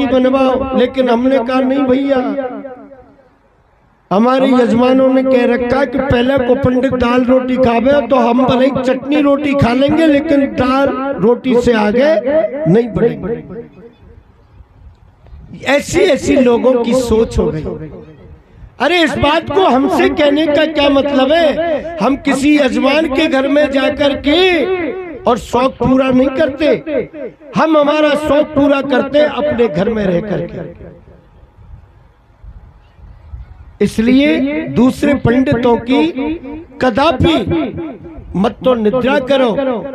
बनवाओ, लेकिन हमने कहा नहीं भैया, हमारे यजमानों ने कह रखा कि पहले को पंडित दाल रोटी खावे तो हम भले चटनी रोटी खा लेंगे, लेकिन दाल रोटी से आगे नहीं बढ़ेंगे। ऐसी ऐसी लोगों की सोच हो गई। अरे इस बात को हमसे कहने का क्या मतलब है? हम किसी यजमान के घर में जाकर के और शौक पूरा नहीं करते, हम हमारा शौक पूरा करते अपने घर में रह करके। इसलिए दूसरे पंडितों की कदापि मत तो निद्रा करो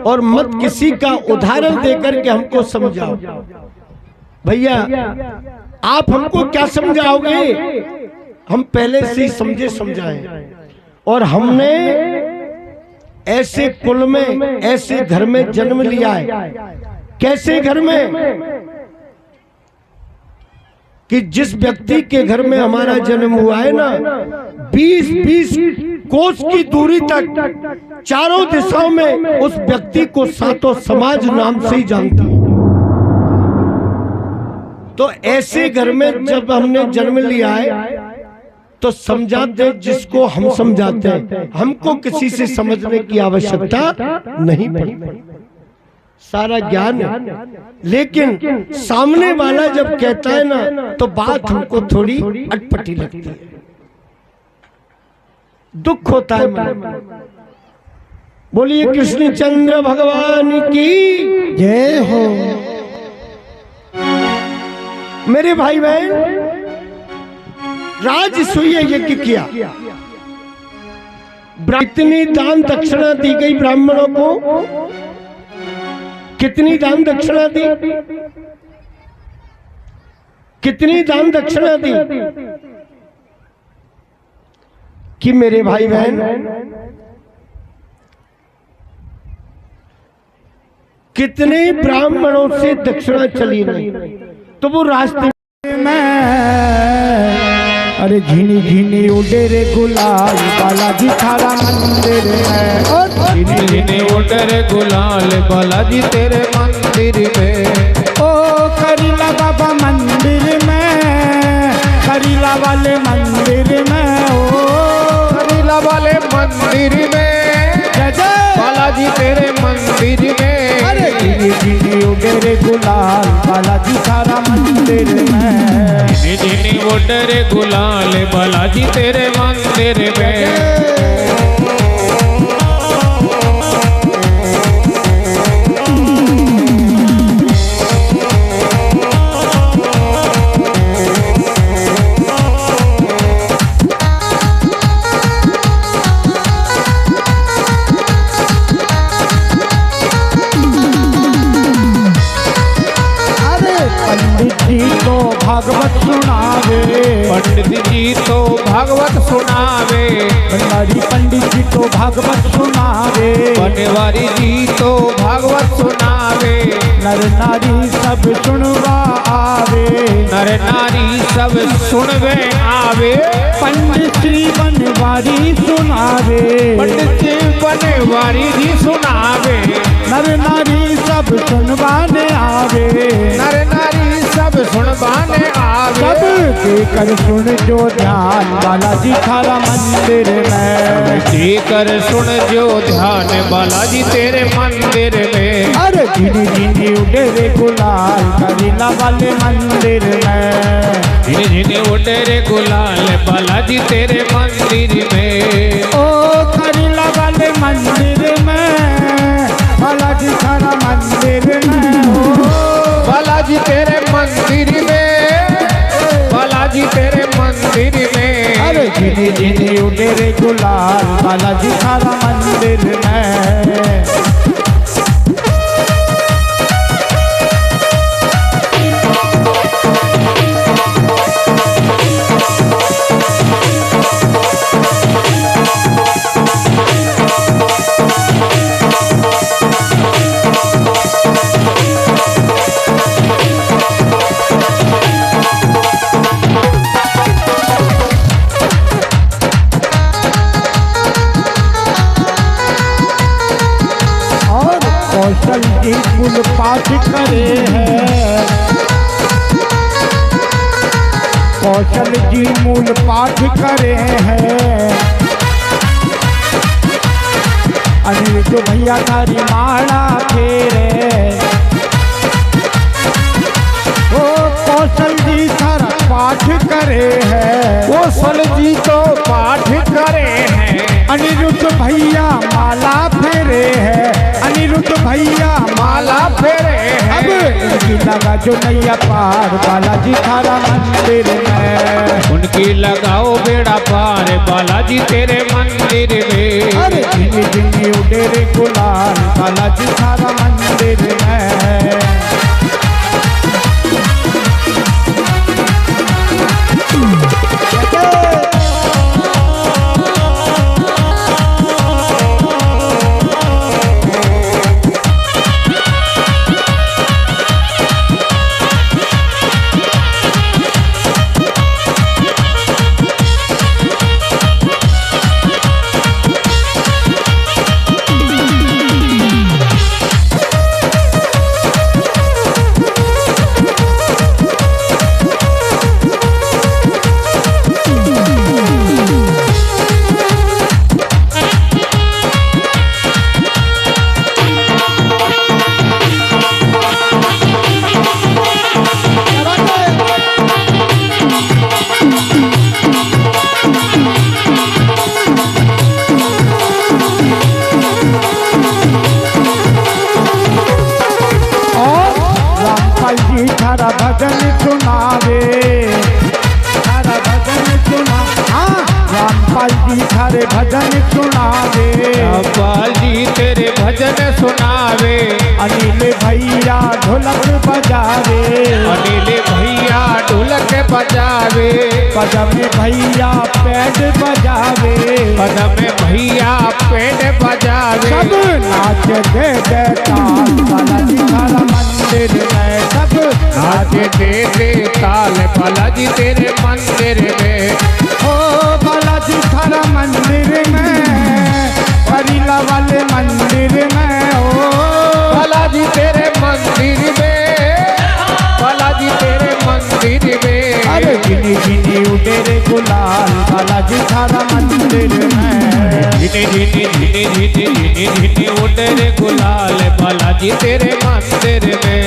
और मत किसी का उदाहरण देकर के हमको समझाओ। भैया आप हमको क्या समझाओगे? हम पहले से ही समझे समझाए, और हमने ऐसे कुल में ऐसे घर में जन्म लिया है। कैसे घर में? कि जिस व्यक्ति के घर में हमारा जन्म हुआ है ना, 20-20 कोस की दूरी तक चारों दिशाओं में उस व्यक्ति को सातों समाज नाम से ही जानता है। तो ऐसे घर में जब हमने जन्म लिया है तो समझाते जिसको हम समझाते हैं, हमको किसी से समझने की आवश्यकता नहीं पड़ती, सारा ज्ञान है। लेकिन सामने वाला जब कहता है ना तो बात हमको थोड़ी अटपटी लगती है, दुख होता है मन। बोलिए कृष्ण चंद्र भगवान की जय हो। मेरे भाई बहन, राजसूय यज्ञ किया, कितनी दान दक्षिणा दी गई ब्राह्मणों को? कितनी दान दक्षिणा दी? कितनी दान दक्षिणा दी? कि मेरे भाई बहन, कितने ब्राह्मणों से दक्षिणा चली नहीं, तो वो रास्ते में अरे झिनी झिनी उड़े रे गुलाल, बालाजी थारा मंदिर है। और झिनी झिनी उड़े रे गुलाल, बालाजी तेरे मंदिर में। ओ करीला बाबा मंदिर में, करीला वाले मंदिर में, ओ करीला वाले मंदिर में, जय जय बालाजी तेरे मंदिर में। अरे झिनी झिनी उड़े रे गुलाल, बालाजी थारा मंदिर में। झिनी झिनी उड़े रे गुलाल, बालाजी तेरे मंदिर में। भागवत सुनावे, पंडित जी तो भागवत सुनावे। बनवारी पंडित जी तो भागवत सुनावे, बनवारी जी तो भागवत सुनावे। नर नारी सब सुनवा आवे, नर नारी सब सुनवे आवे। पंडित श्री बनवारी सुनावे, पंडित जी बनवारी जी सुनावे। नर नारी सब सुनवाने आवे, नर नारी सब सुनवाने आवे। सब देकर सुन जो ध्यान, बालाजी थारा मंदिर में। देकर सुन जो ध्यान, बालाजी तेरे मंदिर में। अरे झिनी झिनी उड़े रे गुलाल, करीला वाले मंदिर में। झिनी झिनी उड़े रे गुलाल, बालाजी तेरे मंदिर में। ओ करीला वाले मंदिर में, बालाजी थारा मंदिर में। बालाजी तेरे मंदिर में, बालाजी तेरे मंदिर में। अरे झिनी झिनी उड़े रे गुलाल, बालाजी थारा मंदिर में। कौशल जी कुल पाठ करे हैं, कौशल जी मूल पाठ करे हैं। अनिरुद्ध भैया तारी माला फेरे, ओ कौशल जी सारा पाठ करे हैं, कौशल जी तो पाठ करे हैं। अनिरुद्ध भैया माला फेरे हैं, अनिरुद्ध भैया माला फेरे हैं। अब उनकी लगा जो नैया पार बालाजी थारा मंदिर में, उनकी लगाओ बेड़ा पार बालाजी तेरे मंदिर में। अरे झिनी झिनी उड़े रे गुलाल बालाजी थारा मंदिर में। भजन सुनावे, थारा भजन सुना, हाँ रामपाल जी थारे भजन सुनावे, रामपाल जी तेरे भजन सुनावे। अनिल भैया ढोलक बजावे, अनिल भैया ढोलक बजावे। पदम भैया पैड बजावे, पदम भैया पेड़ बजावे। सब नाच दे दे ताल बालाजी थारा मंदिर में, सब नाच दे दे ताल बालाजी तेरे मंदिर में। ओ बालाजी थारा मंदिर में, परिला वाले मंदिर में, ओ बालाजी तेरे मंदिर में, बालाजी तेरे मंदिर में। अरे गिनी गिनी उड़े रे गुलाल बालाजी थारा मंदिर में, झिनी झिनी झिनी झिनी झिनी झिनी उड़े रे गुलाल बालाजी तेरे मंदिर में।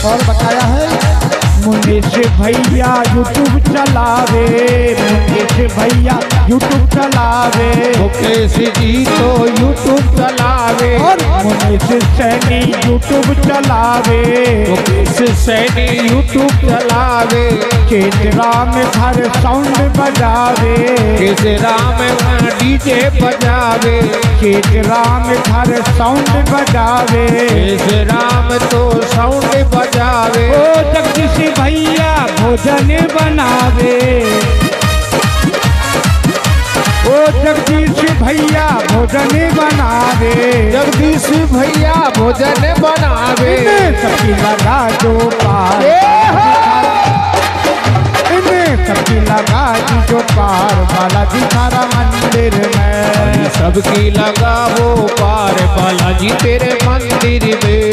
और बताया है मुकेश भैया यूट्यूब चलावे, मुकेश भैया यूट्यूब चलावे, मुकेश जी तो यूट्यूब चलावे। और मुकेश सैनी यूट्यूब चलावे, मुकेश सैनी यूट्यूब चलावे। चेतरा में थारे साउंड बजावे, केसरा में डीजे बजावे। चेतरा में थारे साउंड बजावे, केसरा में तो साउंड बजावे। ओ जगदीश भैया भोजन बनावे, ओ जगदीश भैया भोजन बनावे, जगदीश भैया भोजन बनावे। सबकी लगा जो पार, इन्हें सबकी लगा जो पार बालाजी थारा मंदिर में, सबकी लगा वो पार बालाजी तेरे मंदिर में।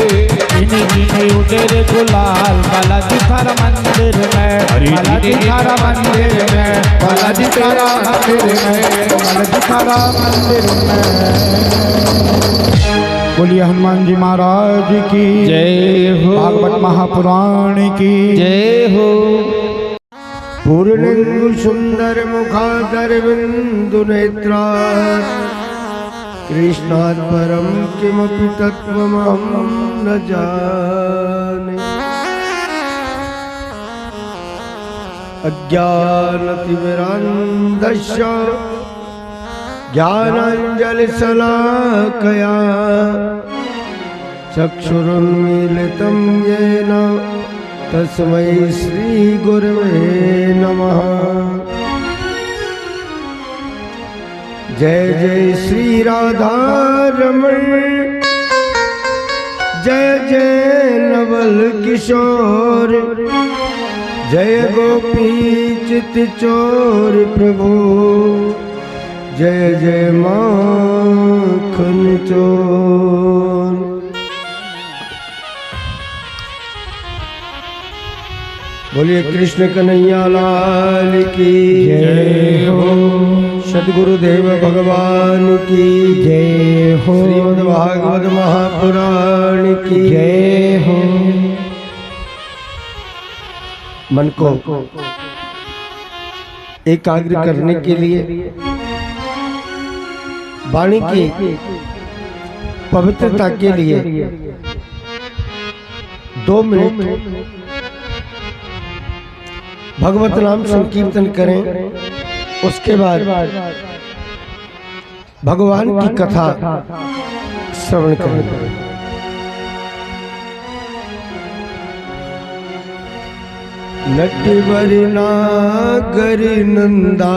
इन्हीं जिन्हें उड़े रे गुलाल बालाजी थारा मंदिर में, बालाजी थारा मंदिर में, बालाजी थारा मंदिर में, बालाजी थारा मंदिर में। बोलिए हनुमान जी महाराज की जय हो, भागवत महापुराण की जय हो। पूर्णेन्दु सुंदर मुखादर बिंदु नेत्रा कृष्णात् परम किमपि तत्त्वमहं न जाने। अज्ञानतिमिरान्धस्य तस्मै ज्ञानाञ्जलिशलाकया चक्षुरुन्मीलितं येन तस्मै श्रीगुरवे नमः। जय जय श्री राधा रमण, जय जय नवल किशोर, जय गोपी चित चोर प्रभु, जय जय माखन चोर। बोलिए कृष्ण कन्हैया लाल की जय हो। सद्गुरुदेव भगवान की जय हो। श्रीमद् भागवत महापुराण की जय हो। मन को एकाग्र करने के लिए वाणी की पवित्रता के लिए 2 मिनट भगवत नाम संकीर्तन करें। उसके बाद भगवान की कथा श्रवण करें। नटवर नागर नंदा,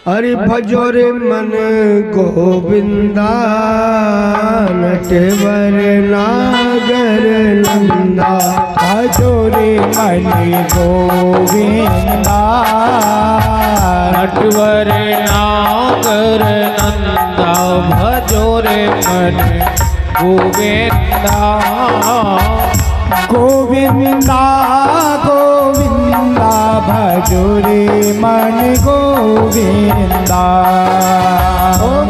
अरे भजो रे मन गोविंदा। नटवर नागर नंदा, भजो रे मन गोविंदा। नटवर नागर नंदा, भजो रे मन गोविंदा। गोविंदा गोविंदा, भजो रे मन गोविंदा।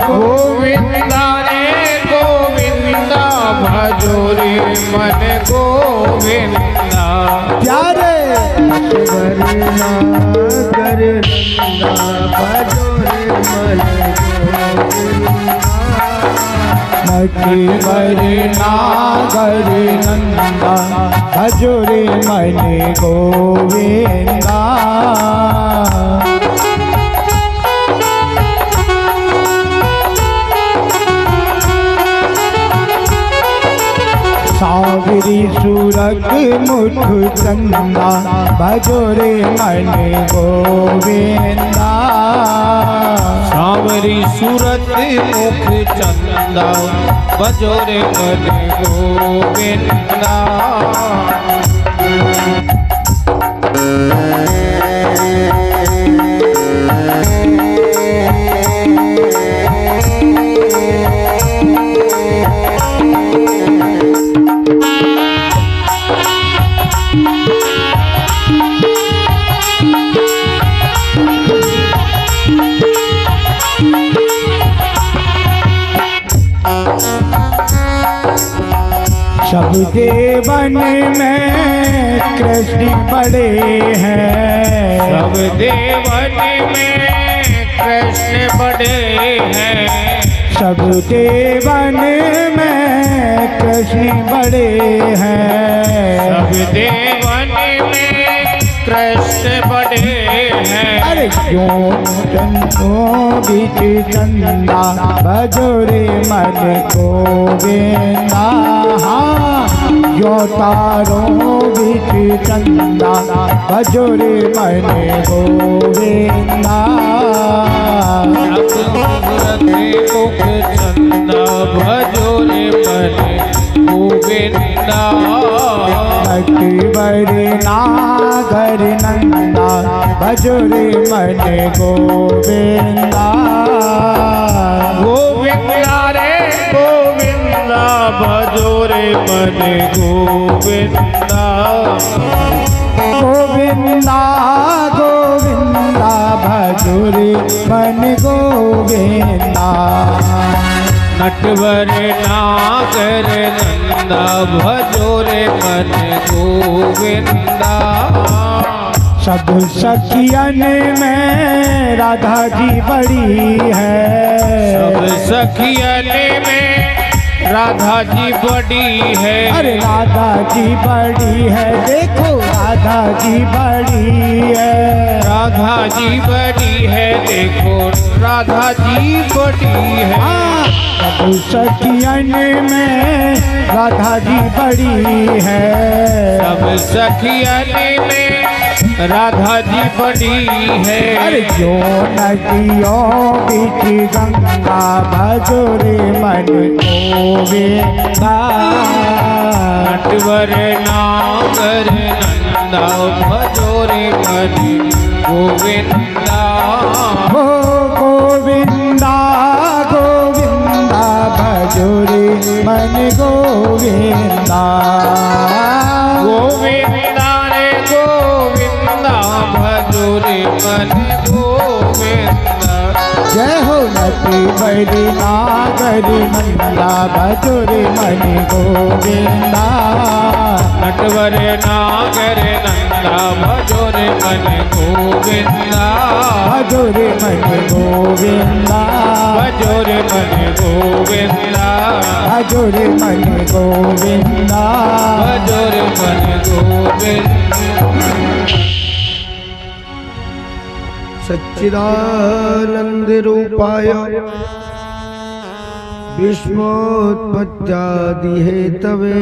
गोविंदा रे गोविंदा, भजो रे मन गोविंदा। प्यारे नटवर नागर नंदा, भजो रे मन गोविंदा। नटवर नागर नंदा, भजो रे मन गोविंदा। सावरी सूरत मुठ चंदा, भजो रे मन गोविंदा। सावरी सूरत मुख चंदा, भजो रे मन गोविंदा। सब देवन में कृष्ण बड़े हैं। सब देवन में कृष्ण बड़े हैं। सब देवन में कृष्ण बड़े हैं। सब देवन में कृष्ण बड़े हैं। अरे क्यों चंदों बीच चंदा, भजो रे मन गोविंदा। हाँ जो तारों बीच चंदा, भजो रे मन गोविंदा। मुख चंदा, भजो रे मन गोविंदा। नटवर नागर नंदा, भजो रे मन गोविंदा। गोविंदा रे गोविंदा, भजो रे मन गोविंदा। गोविंदा गोविंदा, भजो रे मन गोविंदा। नटवर नागर नंदा, भजो रे मन गोविंदा। सब सखियन में राधा जी बड़ी है। सब सखियन में राधा जी बड़ी है। अरे राधा जी बड़ी है, देखो राधा जी बड़ी है। राधा जी बड़ी है, देखो राधा जी बड़ी है। सब सखियन में राधा जी बड़ी है, सब सखियन में राधा जी बड़ी है। अरे जो नदियों बीच गंगा भजोरे मन गोविंदा, नटवर नागर नंदा भजोरे मन गोविंदा। हो गोविंदा गोविंदा भजोरे मन गोविंदा, गोविंदा रे गोविंदा भजोरे मन गोविंदा। जय हो नटी बड़ी नागरी नंदा भजोरे मन गोविंदा, नटवर नागर नंदा भजोरे मन गोविंदा। भजोरे मन गोविंदा, भजोरे मन गोविंदा। भजोरे मन गोविंदा, भजोरे मन गोविंदा। सच्चिदानंद रूपाय विश्वोत्पत्त्यादि हेतवे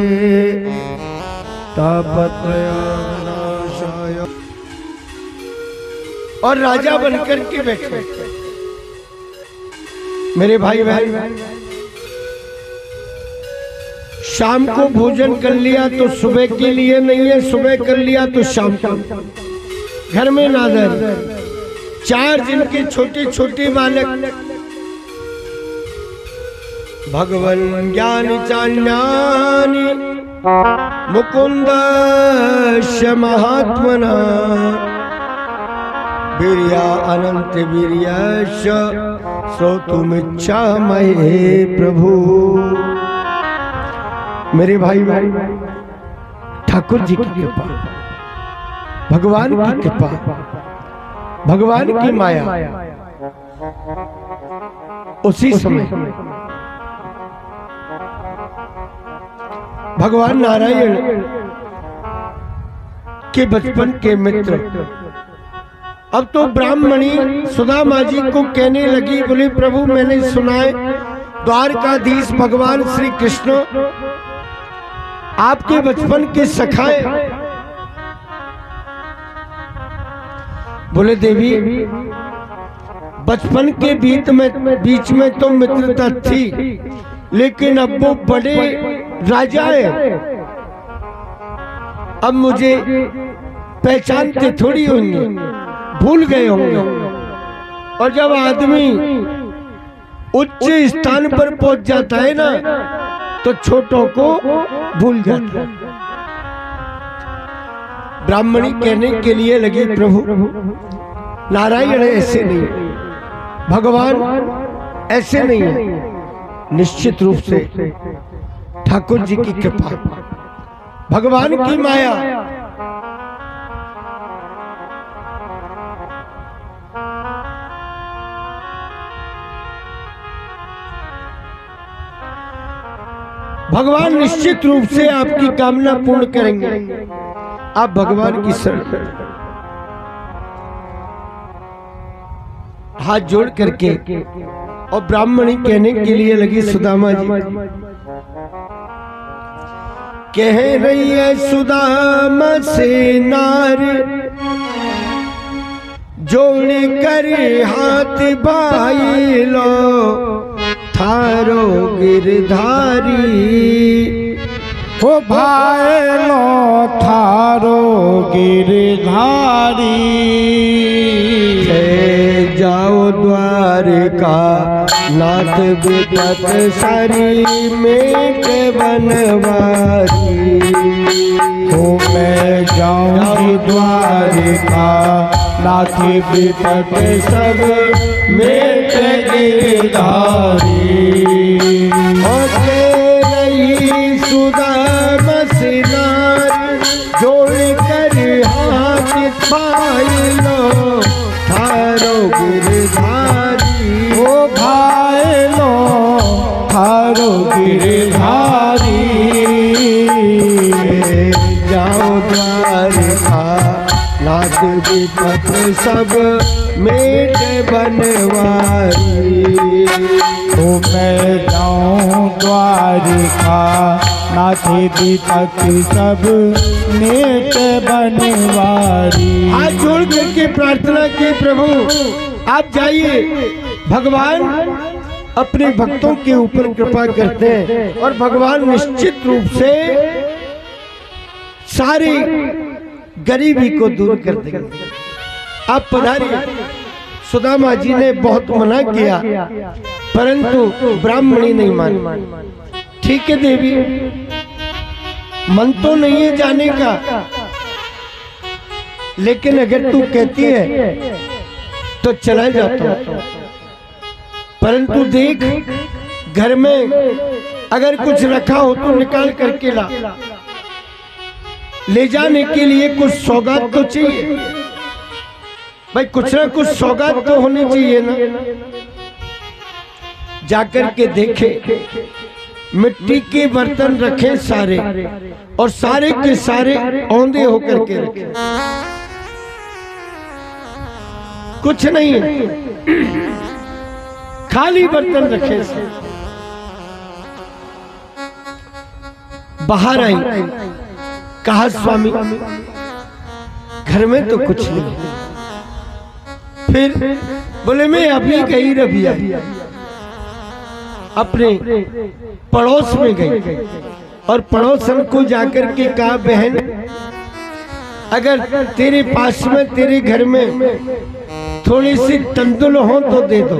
तापत्रयाविनाशाय। और राजा बनकर के बैठे। मेरे भाई बहन, शाम को भोजन कर लिया तो सुबह के लिए नहीं है, सुबह कर लिया तो शाम को। घर में नादर 4 दिन के छोटे छोटे बालक भगवन ज्ञान चान्यानि मुकुंदस्य महात्मना वीर्या अनंत वीर्यस्य श्रोतुमिच्छामहे प्रभु। मेरे भाई ठाकुर जी की कृपा, भगवान की कृपा, भगवान की माया उसी समय भगवान नारायण के बचपन के मित्र अब तो ब्राह्मणी सुदामा जी को कहने लगी, बोले प्रभु मैंने सुना है द्वारकाधीश भगवान श्री कृष्ण आपके बचपन के सखा हैं। बोले देवी बचपन के बीच में तो मित्रता थी, लेकिन अब वो बड़े राजा है, अब मुझे पहचानते थोड़ी होंगे, भूल गए होंगे। और जब आदमी उच्च स्थान पर पहुंच जाता है ना, तो छोटों को भूल जाता है। ब्राह्मणी कहने के लिए लगी, प्रभु नारायण ऐसे नहीं, भगवान ऐसे नहीं है। निश्चित रूप से ठाकुर जी की कृपा, भगवान की माया। भगवान निश्चित रूप से आपकी कामना पूर्ण करेंगे। आप भगवान की शरण हाथ जोड़ करके और ब्राह्मणी कहने के लिए लगी, सुदामा जी कह रही है सुदामा से नारी जोड़ कर हाथ भाई लो थारो गिरधारी। हो भाई लो थारो गिरधारी, जाओ द्वारका नाथ विपत सरी में बनवारी। हो मैं जाऊँ द्वारका नाथ विपत सब में गिरधारी। रही सुदामा से नारी जोड़ कर हाथ भाई लो थारो गिरधारी। ओ भाई लो थारो गिरधारी, जाओ द्वारका नाथ विपत सब मेट बनवारी। तो मैं जाऊं द्वारिका नाथ विपत सब मेट बनवारी। हाथ जोड़ करके प्रार्थना की, प्रभु आप जाइए। भगवान अपने भक्तों के ऊपर कृपा करते हैं और भगवान निश्चित रूप से सारी गरीबी को दूर कर देंगे। आप पधारिए। सुदामा जी ने बहुत मना किया परंतु ब्राह्मणी नहीं मानी। ठीक है देवी, मन तो नहीं है जाने का, लेकिन अगर तू कहती है तो चला जाता हूं। परंतु देख, घर में अगर कुछ रखा हो तो निकाल करके ला। ले जाने के लिए कुछ सौगात तो चाहिए भाई, कुछ ना कुछ सौगात तो होनी चाहिए ना। जाकर के देखे, मिट्टी के बर्तन रखे सारे, और सारे के सारे औंधे होकर के रखे, कुछ नहीं है, खाली बर्तन रखे। बाहर आई, कहा स्वामी घर में तो कुछ नहीं। फिर बोले मैं अभी गई रबिया, अपने पड़ोस में गई और पड़ोसन को जाकर के कहा बहन अगर तेरे पास में तेरे घर में थोड़ी सी तंदुल हो तो दे दो।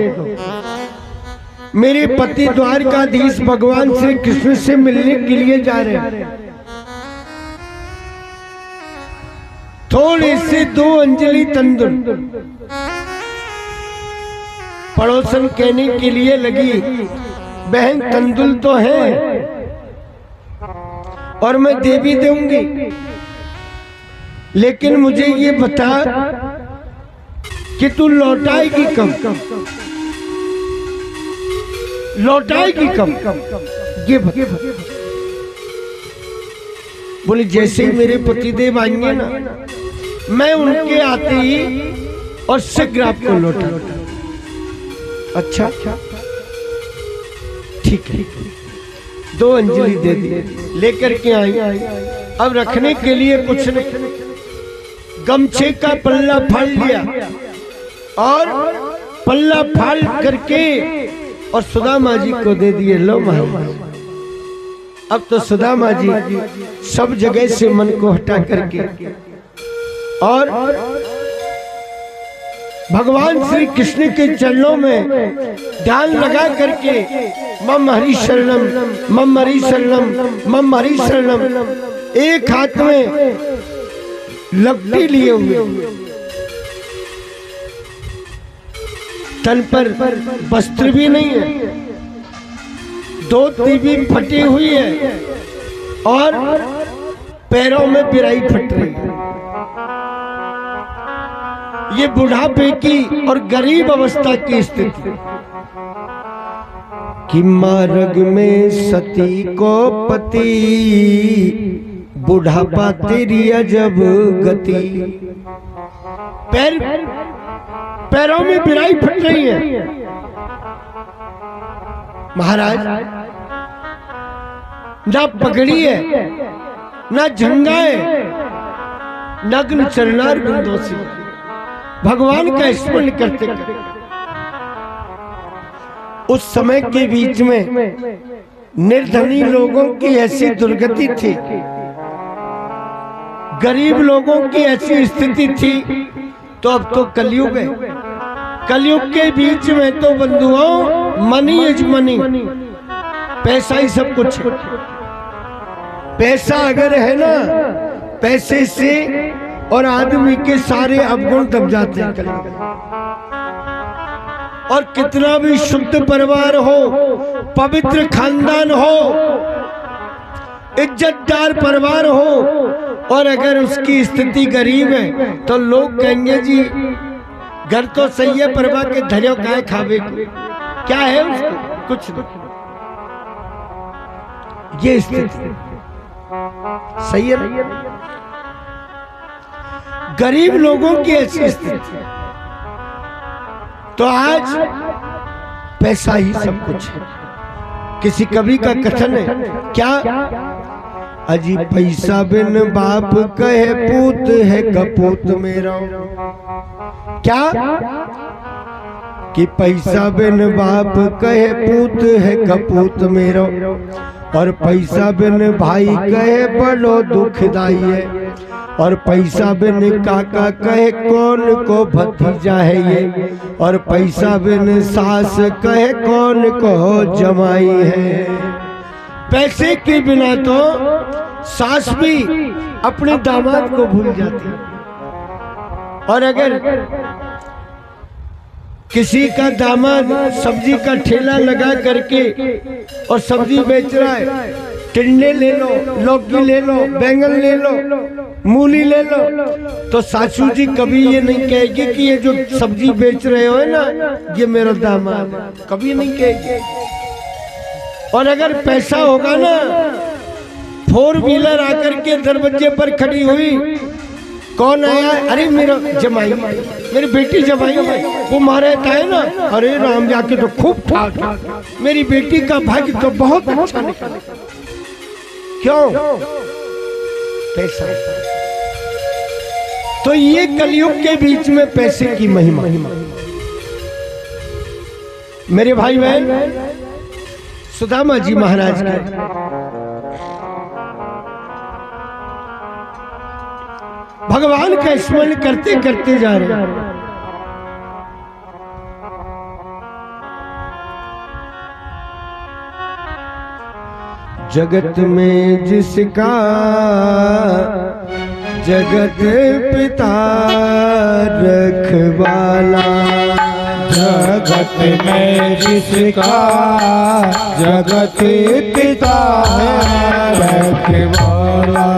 मेरे पति द्वारकाधीश भगवान श्री कृष्ण से मिलने के लिए जा रहे हैं। थोड़ी सी 2 अंजलि तंदुल। पड़ोसन कहने के लिए लगी बहन तंदुल तो है और मैं दे भी दूंगी, लेकिन मुझे ये बता कि तू लौटाएगी कब, लौटाएगी कब ये बता। बोले जैसे ही मेरे पतिदेव आएंगे ना, मैं उनके आते ही और शीघ्र आपको लौटा। अच्छा ठीक है, 2 अंजलि दे दी, लेकर के आई। अब रखने के लिए कुछ नहीं, गमछे का पल्ला फाड़ लिया और पल्ला फाड़ करके और सुदामा जी को दे दिए। लो महाराज, अब तो सुदामा जी सब जगह से मन को हटा करके और भगवान श्री कृष्ण के चरणों में ध्यान लगा करके मम हरि शरणम, मम हरि शरणम, मम हरि शरणम, एक हाथ में लपटी लिए हुए, तन पर वस्त्र भी नहीं है, धोती भी फटी हुई है और पैरों में पिराई फट रही है। ये बुढ़ापे की और गरीब अवस्था की स्थिति कि मार्ग में सती को पति, बुढ़ापा तेरी अजब गति। पैरों में बिराई फट रही है। महाराज ना पगड़ी है, ना झंगा है, नग्न चरणार बिंदों से भगवान का स्मरण करते करते उस समय के बीच में निर्धनी लोगों की ऐसी दुर्गति थी, गरीब लोगों की ऐसी स्थिति थी। तो अब तो कलयुग है, कलयुग के बीच में तो बंधुओं मनी इज मनी, पैसा ही सब कुछ है। पैसा अगर है ना, पैसे से और आदमी के सारे अवगुण दब जाते हैं। और कितना भी शुद्ध परिवार हो, पवित्र खानदान हो, इज्जतदार परिवार हो, और अगर उसकी स्थिति गरीब है तो लोग कहेंगे जी घर तो सही है, परिवार के धर्यो का है, खावे को क्या है उसको, कुछ नहीं। ये स्थिति सही है। गरीब लोगों की ऐसी स्थिति। तो आज पैसा ही सब कुछ है। किसी कवि का कथन है क्या, अजी पैसा बिन बाप कहे पूत है कपूत मेरा। क्या कि पैसा बिन बाप कहे पूत है कपूत मेरा, और पैसा बिन भाई कहे बड़ो दुखदाई है, और पैसा बिन काका कहे कौन को भतीजा है ये, और पैसा बिन सास कहे कौन को जमाई है। पैसे के बिना तो सास भी अपने दामाद को भूल जाती है। और अगर किसी का दामाद सब्जी का ठेला लगा करके और सब्जी बेच रहा है, टिंडे ले लो, लौकी ले लो, बैंगन ले लो, मूली ले लो, तो सासू जी कभी ये नहीं कहेगी कि ये जो सब्जी बेच रहे हो ना ये मेरा दामाद है, कभी नहीं कहेगी। और अगर पैसा होगा ना, 4 व्हीलर आकर के दरवाजे पर खड़ी हुई, कौन आया, अरे मेरा जमाई, मेरी बेटी जमाई है, वो मारा है ना, अरे राम जाके तो खूब ठाक, मेरी बेटी का भाग्य तो बहुत अच्छा निकला। क्यों? पैसा। तो ये कलयुग के बीच में पैसे की महिमा। मेरे भाई बहन, सुदामा जी महाराज के भगवान का स्मरण करते करते जा रहे हैं। जगत में जिसका जगत पिता रखवाला, जगत में जिसका जगत पिता रखवाला,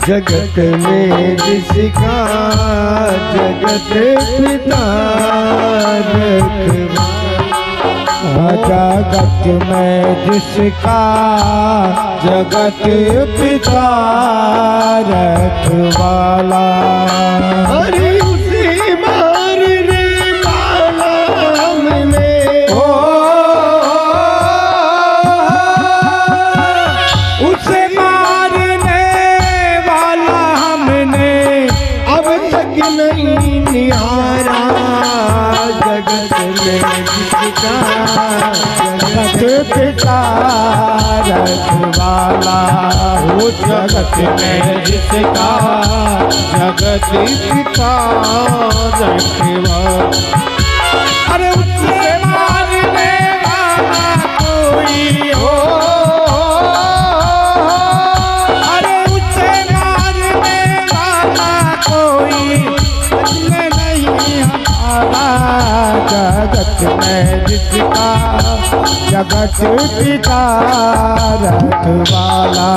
जगत में जिसका जगत पिता रखवाला, जगत में जिसका जगत पिता रखवाला, अरे उसे मारने वाला हमने, उसे मारने वाला हमने अब तक नहीं निहारा। जगत में जिसका जगत पिता रखवाला, हो जगत में जिसका जगत पिता रखवाला। अरे उससे मारने वाला कोई हो, अरे उससे मारने वाला कोई नहीं हमारा। जगत में जिसका जगत पिता रखवाला,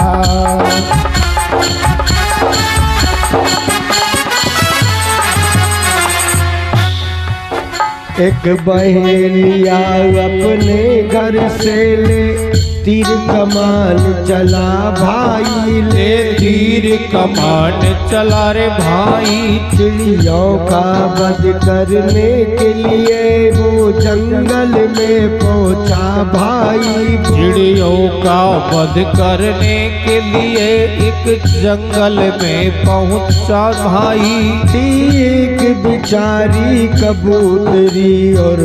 एक बहेलिया अपने घर से ले तीर कमान चला भाई, ले तीर कमान चला रे भाई, चिड़ियों का वध करने के लिए वो जंगल में पहुंचा भाई। चिड़ियों का वध करने के लिए एक जंगल में पहुंचा भाई। एक बिचारी कबूतरी और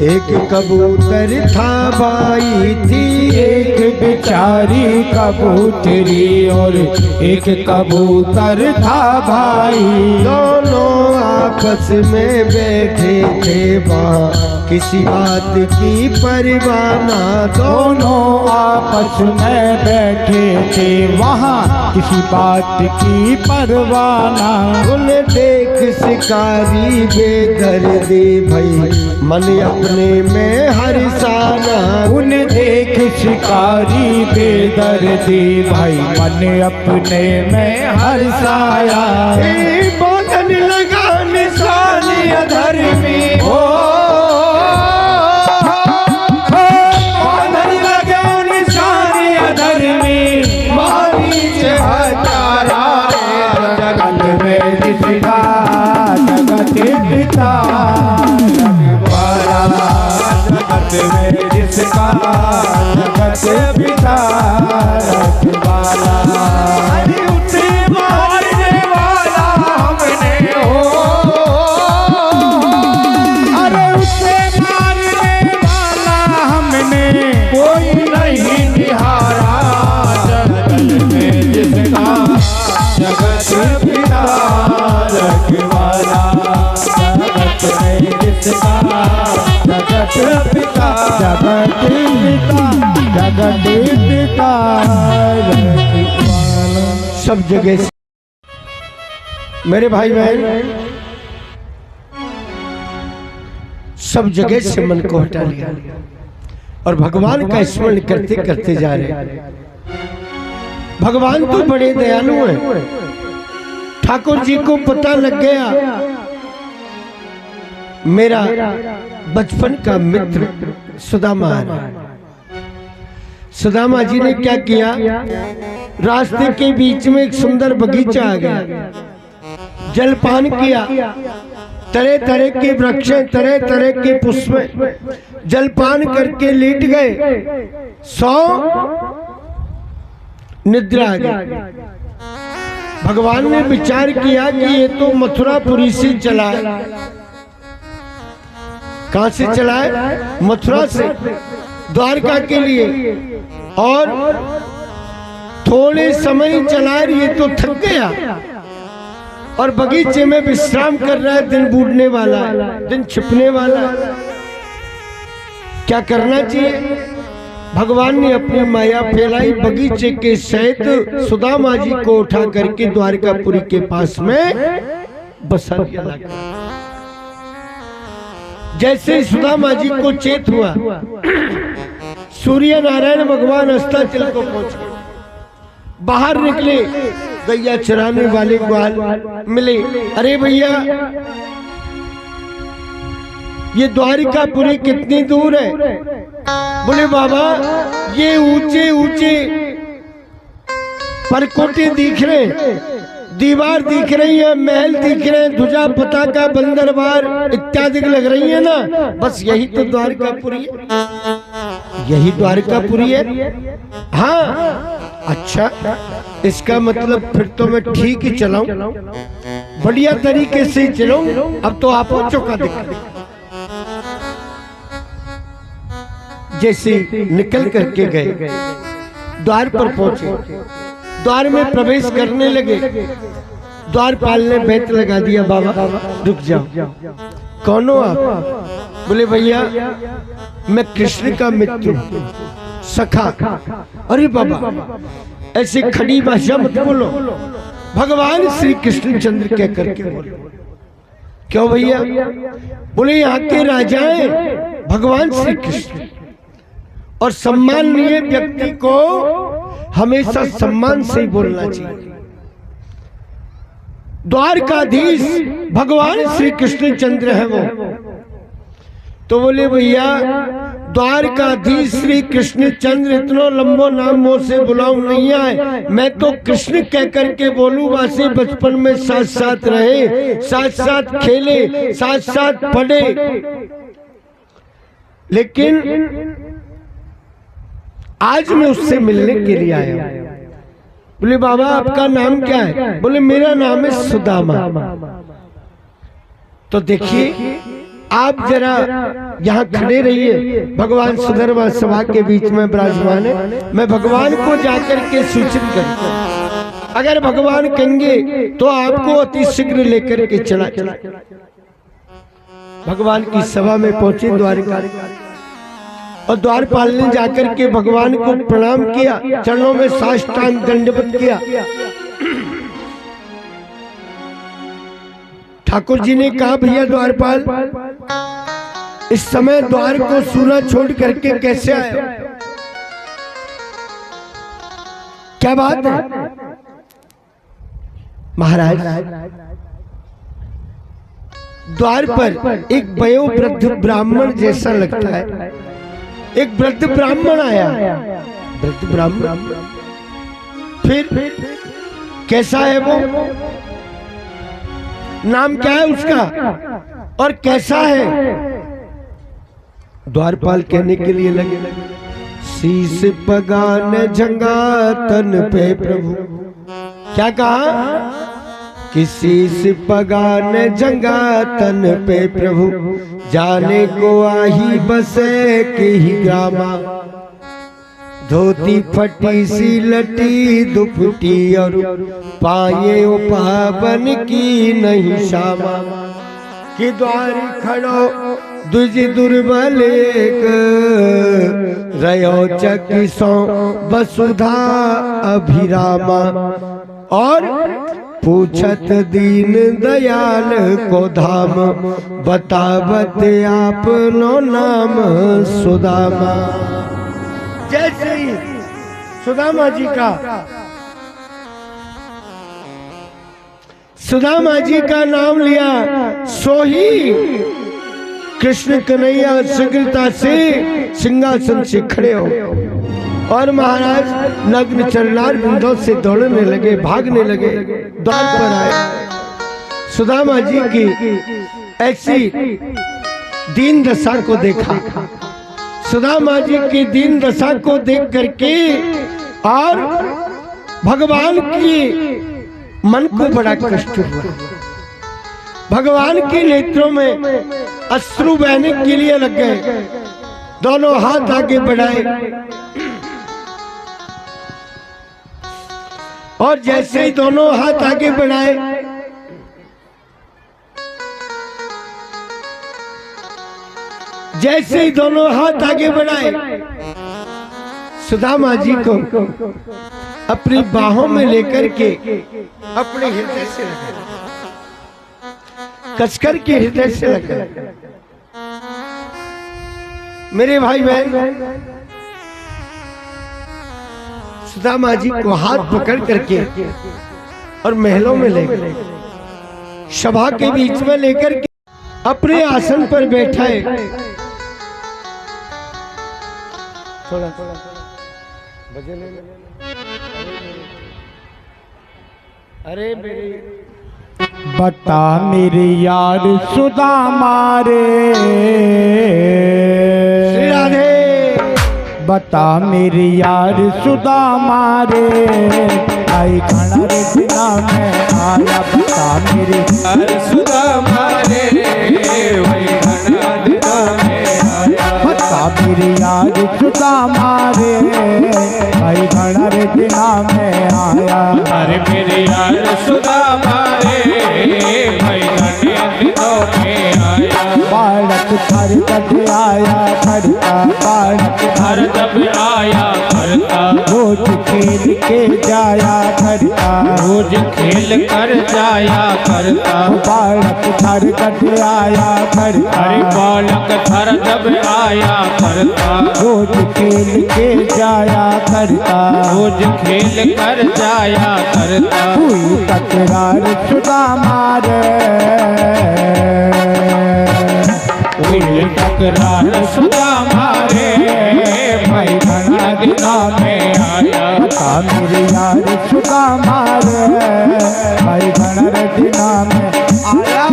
एक कबूतर था भाई, थी एक बेचारी कबूतरी और एक कबूतर था भाई। दोनों आपस में बैठे थे वहाँ किसी बात की परवाह ना, दोनों आपस में बैठे थे वहाँ किसी बात की परवाह ना। उन्हें देख शिकारी बेदर्दी भई मन अपने में हर्षाना, उन्हें देख शिकारी बेदर्दी भाई मन अपने में हर्षाया। बोधन लगा निशानी अधर्मी ओ बोधन लगा निशानी अधर्मी, मारी से हजारा जगत में पिता रखवाला, जगत में जिसका जगत पिता रखवाला। अरे उसे मारने वाला हमने हो, अरे उसे मारने वाला हमने कोई नहीं निहारा, जगत में जिसका जगत पिता रखवाला, जगत में जिसका जगत पिता, जगत पिता, जगत पिता रखवाला। सब जगह से मेरे भाई बहन सब जगह से मन को हटा लिया और भगवान का स्मरण करते करते जा रहे हैं। भगवान तो बड़े दयालु हैं। ठाकुर जी को पता लग गया मेरा बचपन का मित्र सुदामा है। सुदामा जी ने क्या किया, रास्ते के बीच में एक सुंदर बगीचा आ गया, जलपान किया, तरह तरह के वृक्ष, तरह तरह के पुष्प, जलपान करके लेट गए, सौ निद्रा आ गई। भगवान ने विचार किया कि ये तो मथुरापुरी से चला है। कहां से चला है? मथुरा से द्वारका के लिए, और थोड़े समय चला, ये तो थक गया और बगीचे में विश्राम कर रहा है। दिन बूढ़ने वाला है, दिन छिपने वाला है, क्या करना चाहिए? भगवान ने अपनी माया फैलाई, बगीचे के सहित सुदामा जी को उठा करके द्वारकापुरी के पास में बसा दिया। जैसे सुदामा जी को चेत हुआ, सूर्य नारायण भगवान अस्ताचल को पहुंच गए। बाहर निकले, गैया चराने वाले ग्वाल मिले। अरे भैया, ये द्वारिकापुरी कितनी दूर है? बोले बाबा, ये ऊंचे ऊंचे परकोटे दिख रहे, दीवार दिख रही है, महल दिख रहे हैं, ध्वजा पताका बंदरबार इत्यादि लग रही है ना, बस यही तो द्वारकापुरी है, यही द्वारकापुरी है। हाँ, अच्छा, इसका मतलब फिर तो मैं ठीक ही चलाऊं, बढ़िया तरीके से चलाऊं। अब तो आप चौका दिखा। जैसे निकल करके गए, द्वार पर पहुंचे, द्वार में प्रवेश करने लगे। द्वारपाल ने बेत लगा दिया, बाबा रुक जाओ। कौन हो आप? बोले भैया, मैं कृष्ण का मित्र हूं, सखा। अरे बाबा, ऐसे खड़ी भाषा मत बोलो, भगवान श्री कृष्ण चंद्र कह करके बोलो। क्यों भैया? बोले यहाँ के राजा हैं भगवान श्री कृष्ण, और सम्माननीय व्यक्ति को हमेशा सम्मान से ही बोलना चाहिए। द्वारकाधीश भगवान श्री कृष्ण चंद्र है वो। तो बोले भैया, द्वारकाधीश श्री कृष्ण चंद्र इतना लंबो नाम मुंह से बुलाऊं नहीं आए, मैं तो कृष्ण कह करके बोलूं। वैसे बचपन में साथ साथ रहे, साथ साथ खेले, साथ साथ पढ़े, लेकिन आज मैं उससे मिलने के लिए आया हूं। बोले बाबा, आपका नाम क्या है? बोले मेरा नाम है सुदामा। तो देखिए, आप जरा यहाँ खड़े रहिए, भगवान सुधर्मा सभा के बीच में विराजमान है। मैं भगवान को जाकर के सूचित करता, अगर भगवान कहेंगे तो आपको अति शीघ्र लेकर के चला। भगवान की सभा में पहुंचे द्वारका, और द्वारपाल ने जाकर के भगवान को प्रणाम किया, चरणों में साष्टांग दंडवत किया। ठाकुर जी ने कहा, भैया द्वारपाल, इस समय द्वार को सूना छोड़ करके कैसे आए? क्या बात है? महाराज, द्वार पर एक वयोवृद्ध ब्राह्मण जैसा लगता है, एक वृद्ध ब्राह्मण आया। वृद्ध ब्राह्मण, फिर कैसा है वो? नाम क्या है उसका और कैसा है? द्वारपाल कहने के लिए लगे, शीस पगान जंगा तन पे प्रभु। क्या कहा कि शीस पगान जंगा तन पे प्रभु, जाने को आही बसे के ही ग्रामा। धोती फटी सी लटी दुपटी और पाए ओ पावन की नहीं श्यामा। कि द्वार खड़ो दुज दुर्बल एक, रयो चकिसो वसुधा अभिरामा। और पूछत दीन दयाल को धाम, बतावत आप नो नाम सुदामा। जैसे ही सुदामा जी का नाम लिया, सो ही कृष्ण कन्हैया शीघ्रता से सिंहासन से खड़े हो और महाराज नग्न चरणार बिंदों से दौड़ने लगे, भागने लगे, द्वार पर आए। सुदामा जी की ऐसी दीन दशा को देखा। सुदामा जी की दीन दशा को देख करके और भगवान की मन को बड़ा कष्ट हुआ। भगवान के नेत्रों में अश्रु बहने के लिए लग गए। दोनों हाथ आगे बढ़ाए और जैसे ही दोनों हाथ आगे बढ़ाए, जैसे ही दोनों हाथ आगे बढ़ाए, सुदामा जी को अपनी बाहों में लेकर के अपने हृदय से लगा, कसकर के हृदय से लगा। मेरे भाई बहन, सुदामा जी को हाथ पकड़ करके और महलों में ले गए, सभा के बीच में लेकर के अपने आसन पर बैठाए। थोड़ा अरे बता मेरे यार सुदामा रे, श्री राधे। बता मेरे यार सुदामा रे, आई खाना रे बिना मैं आया। बता मेरे यार सुदामा रे, वही खाना बिना मैं आया। बता मेरे यार सुदामा रे, आई खाना रे बिना मैं आया। अरे मेरे यार सुदामा रे, भाई घने दिनों में आया। बालक थर तब आया करता, बालक हर तब आया करता, रोज खेल के जाया करता, रोज खेल कर जाया करता। बालक थर तब आया करता, अरे बालक थर तब आया करता, रोज खेल के जाया करता, रोज खेल कर जाया करता। हुई तकरार सुदामा रे, हुई तकरार सुदामा रे, भाई घना दिना में आया। बता मेरे यार सुदामा रे, भाई घना रे दिना में आया।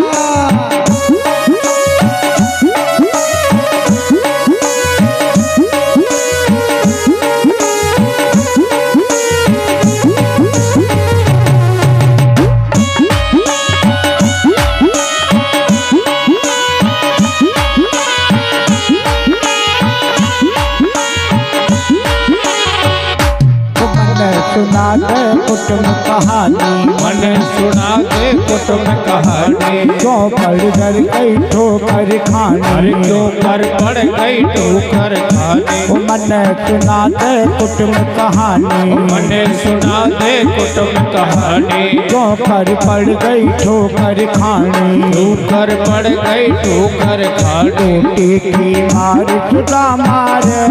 सुना दे कुटुंब कहानी, मन सुना दे कुटुंब कहानी। क्यों पड़ गई ठोकर खानी, अरे क्यों कर पड़ गई ठोकर खानी। मन सुना दे कुटुंब कहानी, मन सुना दे कुटुंब कहानी। क्यों कर पड़ गई ठोकर खानी, ठोकर पड़ गई ठोकर खानी। टोटे की मार सुदामा रे,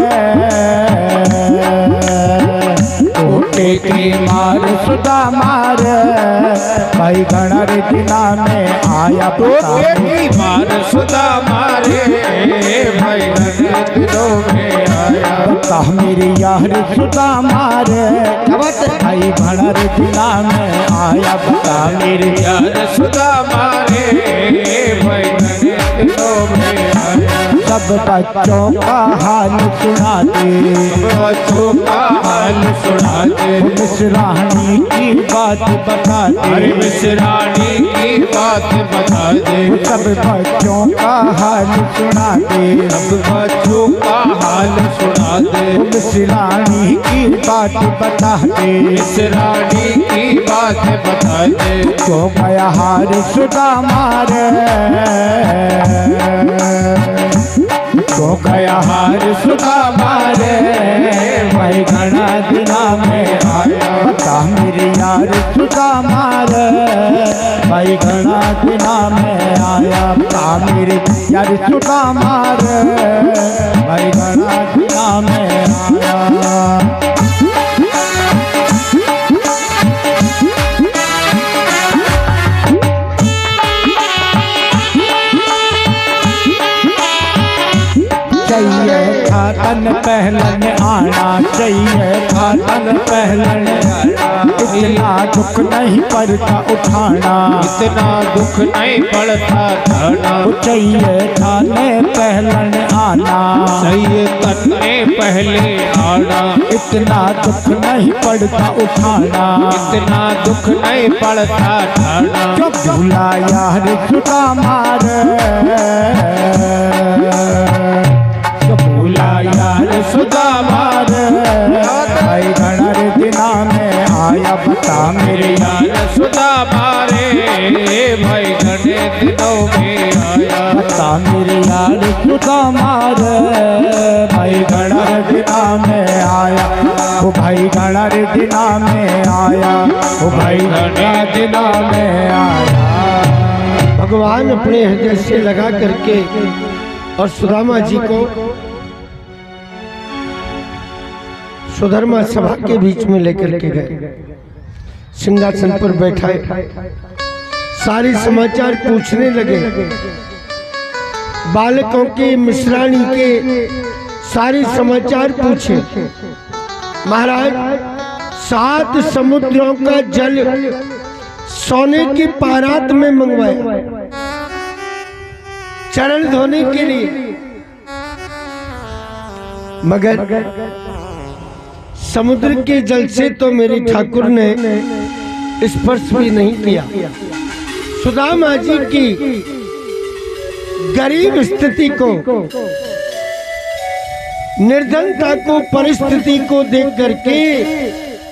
टोटे की मार सुदामा रे, भाई घना रे दिना में आया। टोटे की मार सुदामा रे, भाई घना दिनों में आया। बता मेरे यार सुदामा रे भाई भणर दिला में आया बता मेरे यार सुदामा रे भाई घने दिनों में आया सब बच्चों का हाल सुना दे बच्चों का हाल सुना दे मिसरानी की बात बता अरे दे मिसरानी की बात बता दे सब बच्चों का हाल सुना दे सब बच्चों का हाल सुना दे मिसरानी की बात बता दे मिसरानी की बात बता दे तो गया हार सुदामा रे तो गया हार सुदामा रे भाई घना दिना में आया बता मेरे यार सुदामा रे भाई घना दिना में आया बता मेरे यार सुदामा रे भाई घना दिना में आया चाहिए खातन पहलन आना चाहिए खातन पहलन आना इतना दुख नहीं पड़ता उठाना इतना दुख नहीं पड़ता थाना चाहिए थाने पहलन आना चाहिए तन्ने पहले आना इतना दुख नहीं पड़ता उठाना इतना दुख नहीं पड़ता थाना जो भूला यार सुदामा रे भूला यार सुदामा रे भाई घना दिना में आया बता मेरे यार सुदामा रे भाई घने दिनों में आया बता मेरे यार सुदामा रे भाई घना दिना में आया वो भाई घना दिना में आया वो भाई घना दिना में आया। भगवान अपने हृदय से लगा करके और सुदामा जी को सुधर्मा सभा के बीच में लेकर के गए, सिंहासन पर बैठाए, सारे समाचार पूछने लगे, बालकों के मिश्राणी के सारे समाचार पूछे। महाराज 7 समुद्रों का जल सोने की पारात में मंगवाया चरण धोने के लिए, मगर समुद्र के जल से तो मेरे ठाकुर ने स्पर्श भी नहीं किया। सुदामा जी की गरीब स्थिति को, निर्धनता को, परिस्थिति को देख करके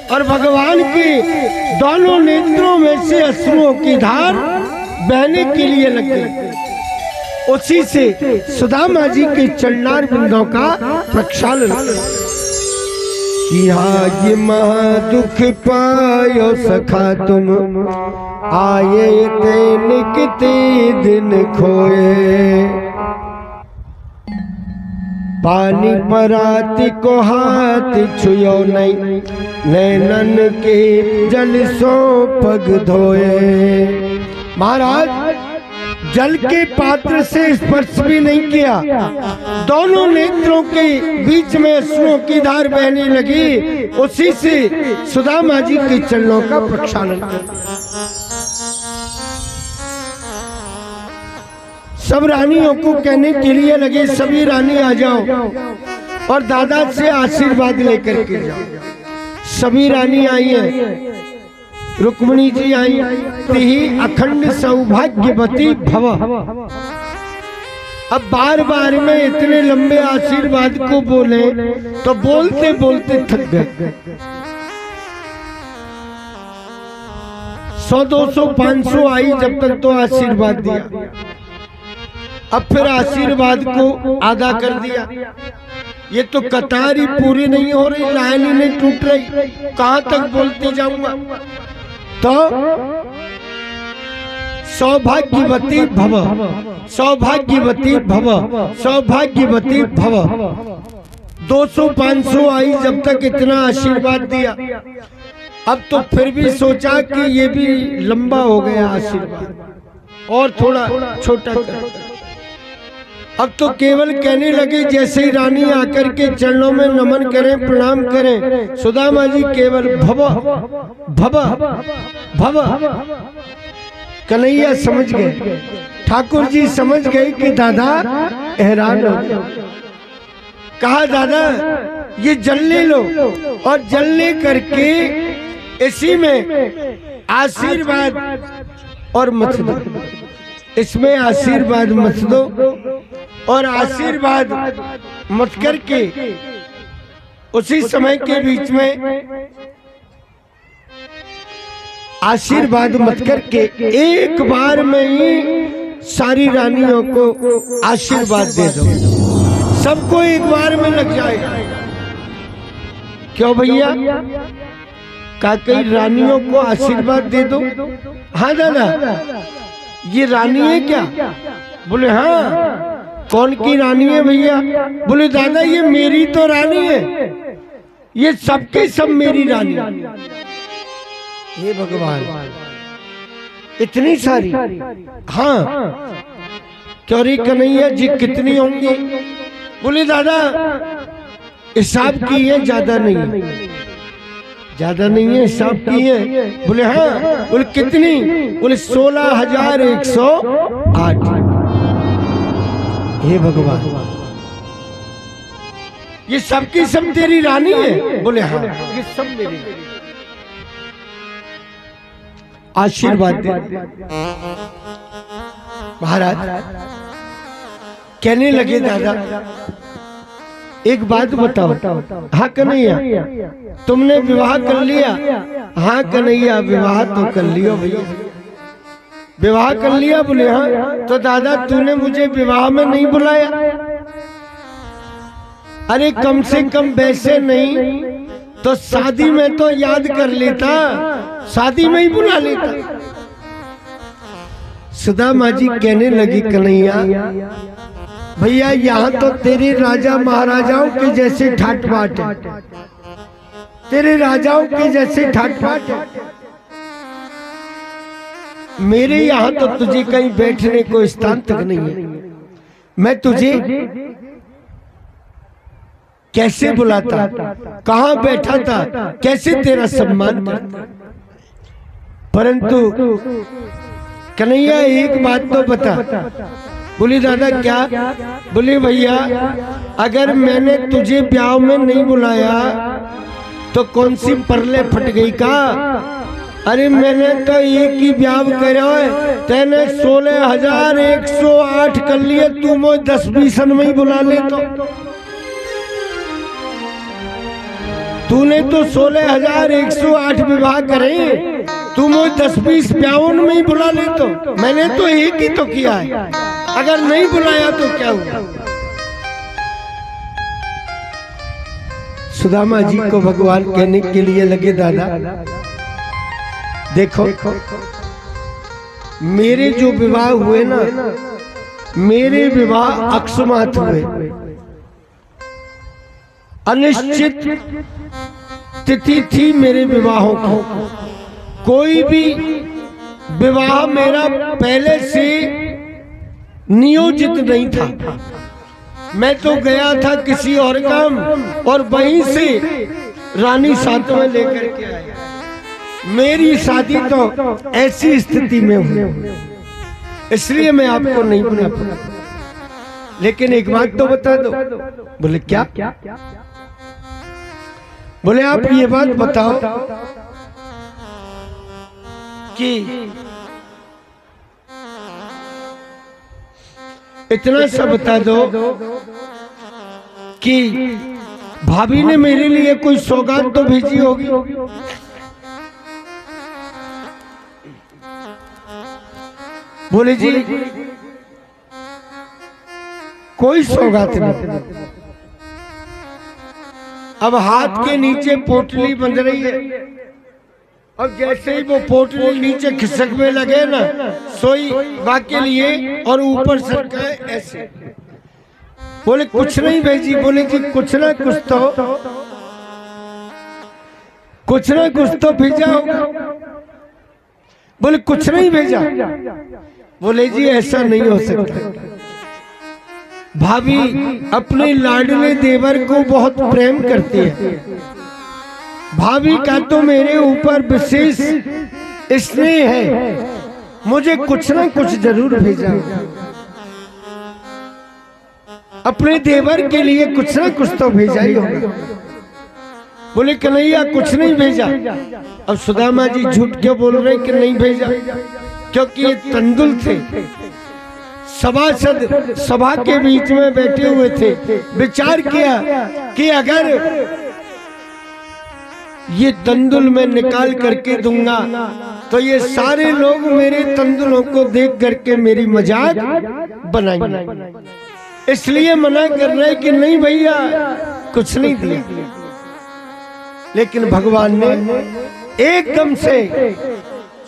और भगवान के दोनों नेत्रों में से अश्रुओं की धार बहने के लिए लग गई। उसी से सुदामा जी के चरणार बिंदों का प्रक्षालन किया। ये महा दुख पायो सखा तुम, आए ते निकते दिन खोए। पानी पराती को हाथ छुयो नहीं, नैनन के जल सो पग धोए। महाराज जल के पात्र से स्पर्श भी नहीं किया, दोनों नेत्रों के बीच में अश्रुओं की धार बहने लगी। उसी से सुदामा जी के चरणों का प्रक्षालन किया। सब रानियों को कहने के लिए लगे, सभी रानी आ जाओ और दादा से आशीर्वाद लेकर के जाओ। सभी रानी आई हैं, रुक्मिणी जी आई, तिहि अखंड सौभाग्यवती भव। अब बार बार में इतने लंबे आशीर्वाद को बोले तो बोलते बोलते थक गए। 100, 200, 500 आई जब तक तो आशीर्वाद दिया। अब फिर आशीर्वाद को आधा कर दिया। ये तो कतार ही पूरी नहीं हो रही, लाइन ही नहीं टूट रही, कहां तक बोलते जाऊंगा। तो सौभाग्यवती भव, सौभाग्यवती भव, सौभाग्यवती भव। 200, 500 आई जब तक इतना आशीर्वाद दिया। अब तो फिर भी सोचा कि ये भी लंबा हो गया आशीर्वाद, और थोड़ा छोटा कर। अब तो केवल कहने लगे जैसे ही रानी आकर के चरणों में नमन करें, प्रणाम करें, सुदामा जी केवल भव भव भव। कन्हैया समझ गए, ठाकुर जी समझ गए कि दादा हैरान हो गए। कहा दादा ये जल ले लो, और जल ले करके इसी में आशीर्वाद और मत दो, इसमें आशीर्वाद मत दो, और आशीर्वाद मत करके उसी समय के बीच में आशीर्वाद मत करके एक बार में ही सारी रानियों को आशीर्वाद दे दो, सबको एक बार में लग जाएगा। क्यों भैया? कई रानियों को आशीर्वाद दे दो। हाँ दादा ये रानी है क्या? बोले हाँ। कौन की रानी है भैया? बोले दादा ये मेरी तो रानी है, ये सबके सब मेरी रानी। हे भगवान इतनी सारी? हाँ। क्यों रे कन्हैया जी कितनी होंगी? बोले दादा हिसाब की है, ज्यादा नहीं है, ज्यादा नहीं है, हिसाब की है। बोले हाँ। बोले कितनी? बोले 16,108। हे भगवान ये सबकी सब तेरी रानी है? बोले हाँ ये सब मेरी। आशीर्वाद दे। महाराज कहने लगे दादा एक बात बताओ। हाँ कन्हैया तुमने विवाह कर लिया? हाँ कन्हैया विवाह तो कर लियो भैया। विवाह कर लिया? बोले हाँ। तो दादा तूने मुझे विवाह में नहीं बुलाया? अरे कम से कम वैसे नहीं तो शादी में तो याद कर लेता, शादी में ही बुला लेता। सुदामा जी कहने लगी कन्हैया भैया यहाँ तो तेरे राजा महाराजाओं के जैसे ठाट बाट है, तेरे राजाओं के जैसे ठाट बाट है। मेरे यहाँ तो तुझे कहीं बैठने को स्थान तक नहीं है। मैं तुझे कैसे बुलाता, कहाँ बैठा था, कैसे तेरा सम्मान करता। परंतु कन्हैया एक बात तो बता। बोली दादा क्या? बोली भैया अगर मैंने तुझे ब्याह में नहीं बुलाया तो कौन सी परले फट गई का? अरे मैंने तो एक ही ब्याह करा है, तेने 16,108 कर लिए, तू मुझे 10-20 में ही बुला ले। तो तूने तो 16,108 विवाह करे, तू मुझे 10-20 ब्याहों में ही बुला ले। तो मैंने तो एक ही तो किया है, अगर नहीं बुलाया तो क्या हुआ? सुदामा जी को भगवान कहने के लिए लगे दादा देखो मेरे जो विवाह हुए ना, मेरे विवाह अकस्मात हुए, अनिश्चित तिथि थी मेरे विवाहों की। कोई भी विवाह मेरा पहले से नियोजित नहीं था। मैं तो गया था किसी और काम, और वहीं से रानी साथ में लेकर के आया। मेरी शादी तो ऐसी स्थिति में हुई, इसलिए मैं आपको नहीं बता पाया। लेकिन एक बात तो बता दो। बोले क्या? बोले आप ये बात बताओ कि इतना सा बता दो कि भाभी ने मेरे लिए कोई सौगात तो भेजी होगी। बोले जी कोई सौगात नहीं। अब हाथ के नीचे पोटली बंध रही है, अब जैसे ही वो पोटली नीचे खिसक में लगे ना, सोई बा के लिए और ऊपर सरकाए ऐसे। बोले कुछ नहीं भेजी। बोले जी कुछ ना कुछ तो भेजा होगा। बोले कुछ नहीं भेजा। बोले जी ऐसा नहीं हो सकता। भाभी अपने लाडले देवर को बहुत प्रेम करती है। भाभी का तो मेरे ऊपर विशेष स्नेह है, मुझे कुछ ना कुछ जरूर भेजा, अपने देवर के लिए कुछ ना कुछ तो भेजा ही होगा। बोले कन्हैया कुछ नहीं भेजा। अब सुदामा जी झूठ क्यों बोल रहे कि नहीं भेजा? क्योंकि ये तंदुल थे, सभासद सभा के बीच में बैठे हुए थे। विचार किया कि अगर ये तंदुल मैं निकाल करके दूंगा तो ये सारे लोग मेरे तंदुलों को देख करके मेरी मजाक बनाएंगे, इसलिए मना कर रहे कि नहीं भैया कुछ नहीं दिया। लेकिन भगवान ने एकदम से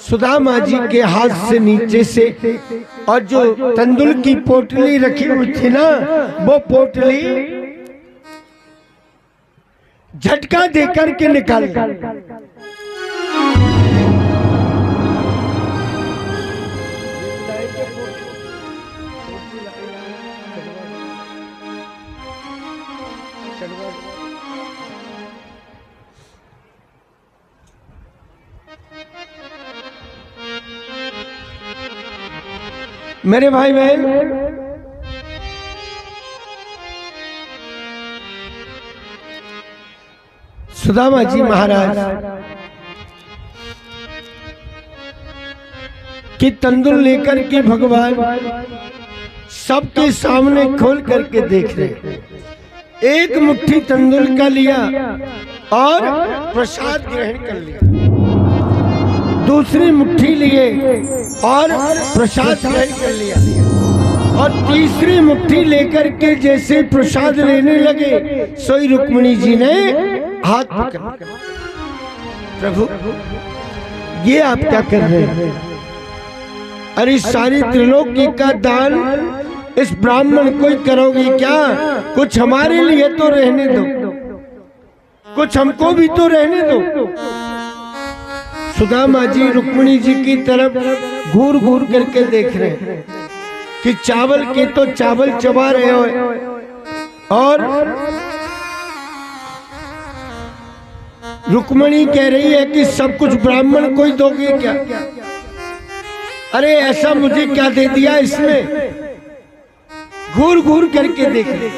सुदामा जी के हाथ से नीचे से और जो तंदुल की पोटली रखी हुई थी ना, वो पोटली झटका देकर के निकाल मेरे भाई बहन, सुदामा जी महाराज की तंदुल लेकर के भगवान सबके सामने खोल करके देख रहे। एक मुट्ठी तंदुल का लिया और प्रसाद ग्रहण कर लिया, दूसरी मुट्ठी लिए और प्रसाद ग्रहण कर लिया, और तीसरी मुट्ठी लेकर के जैसे प्रसाद लेने लगे, सोई रुक्मिणी जी ने हाथ पकड़ा। प्रभु ये आप क्या कर रहे हैं? अरे सारी त्रिलोकी का दान इस ब्राह्मण को ही करोगे क्या? कुछ हमारे लिए तो रहने दो, कुछ हमको भी तो रहने दो। सुदामा जी रुक्मिणी जी की तरफ घूर घूर करके देख रहे हैं कि चावल के तो चावल चबा रहे हो, और रुक्मिणी कह रही है कि सब कुछ ब्राह्मण को ही दोगे क्या? अरे ऐसा मुझे क्या दे दिया इसने? घूर घूर करके देख रहे।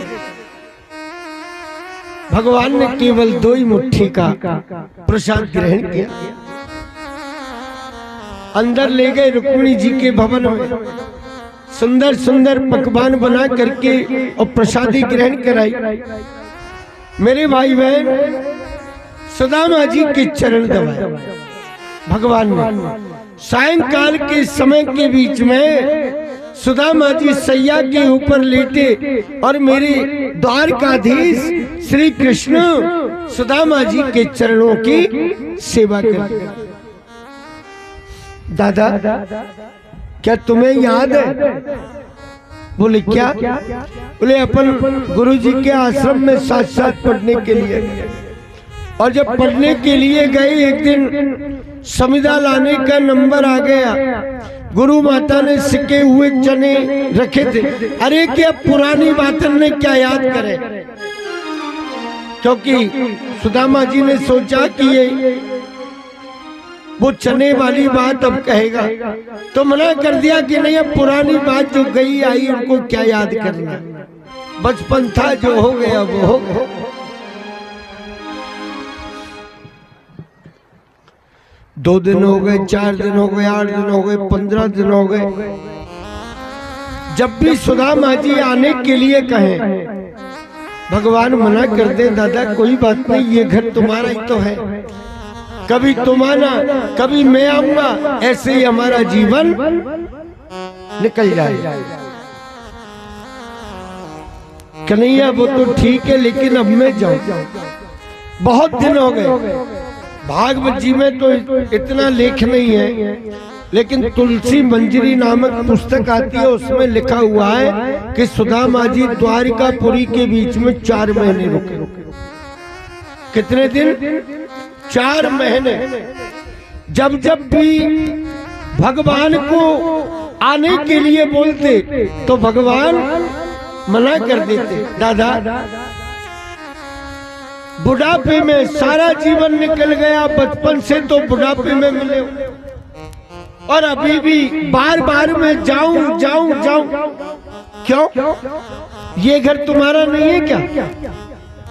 भगवान ने केवल 2 ही मुट्ठी का प्रसाद ग्रहण किया, अंदर ले गए रुक्मिणी जी के भवन में, सुंदर सुंदर पकवान बना करके और प्रसादी ग्रहण कराई। मेरे भाई बहन, सुदामा जी के चरण दबाए भगवान ने। सायंकाल के समय के बीच में सुदामा जी सैया के ऊपर लेटे और मेरे द्वारकाधीश श्री कृष्ण सुदामा जी के चरणों की सेवा करते। दादा क्या तुम्हें याद है? बोले क्या? बोले अपन गुरु जी के आश्रम में साथ साथ पढ़ने के लिए, और जब पढ़ने के लिए गए एक दिन समिधा लाने का नंबर आ गया, गुरु माता ने सिके हुए चने रखे थे। अरे क्या पुरानी बातों ने क्या याद करे, क्योंकि सुदामा जी ने सोचा कि ये वो चने वाली बात अब कहेगा, तो मना कर दिया कि नहीं, अब पुरानी बात जो गई आई उनको क्या याद करना, बचपन था जो हो गया वो हो गया। 2 दिन हो गए, 4 दिन हो गए, 8 दिन हो गए, 15 दिन हो गए। जब भी सुदामा जी आने के लिए कहें, भगवान मना कर दे, दादा कोई बात नहीं, ये घर तुम्हारा ही तो है, कभी तुम आना कभी मैं आऊंगा, ऐसे ही हमारा जीवन निकल जाए। कन्हैया वो तो ठीक है, लेकिन अब मैं जाऊं, बहुत दिन हो गए। भागवत जी में तो इतना लेख नहीं है, लेकिन तुलसी मंजरी नामक पुस्तक आती है, उसमें लिखा हुआ है कि सुदामा जी द्वारिकापुरी के बीच में 4 महीने रुके। कितने दिन? 4 महीने। जब जब भी भगवान को आने के लिए बोलते तो भगवान मना कर देते, दादा बुढ़ापे में सारा जीवन निकल गया, बचपन से तो बुढ़ापे में मिले और अभी भी बार बार मैं जाऊं जाऊं जाऊं, क्यों? ये घर तुम्हारा नहीं है क्या?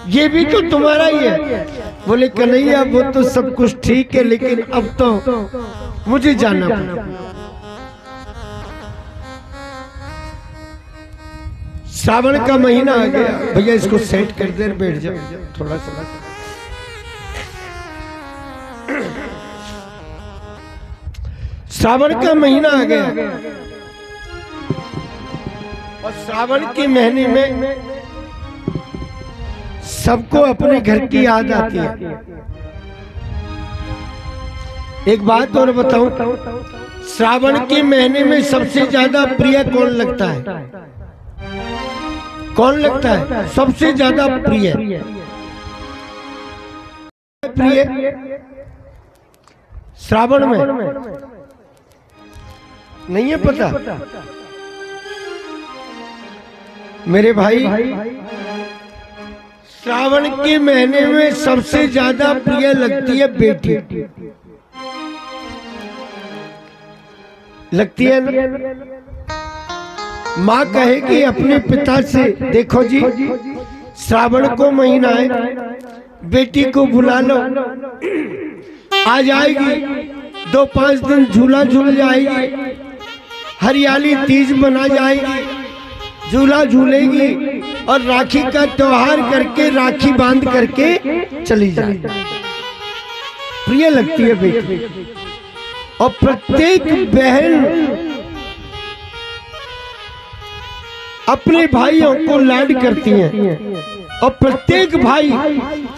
ये भी तो तुम्हारा ही है। बोले कन्हैया वो तो सब कुछ ठीक है, लेकिन अब तो मुझे जाना पड़ा। श्रावण का महीना आ गया, भैया इसको सेट कर दे, बैठ जाओ थोड़ा सा। श्रावण का महीना आ गया और श्रावण के महीने में सबको अपने घर की याद आती है। एक बात और बताऊं, श्रावण के महीने में सबसे ज्यादा प्रिय कौन लगता है? कौन लगता है सबसे ज्यादा प्रिय? प्रिय श्रावण में नहीं है पता? मेरे भाई श्रावण के महीने में सबसे ज्यादा प्रिय लगती है बेटी, लगती है ना? माँ कहेगी अपने पिता से, देखो जी श्रावण को महीना है, बेटी को बुला लो, आ जाएगी, 2-5 दिन झूला झूल जाएगी, हरियाली तीज मना जाएगी, झूला झूलेगी और राखी का त्योहार करके राखी बांध करके चली जाएगी। प्रिय लगती है बेटी। और प्रत्येक बहन अपने भाइयों को लाड करती हैं और प्रत्येक भाई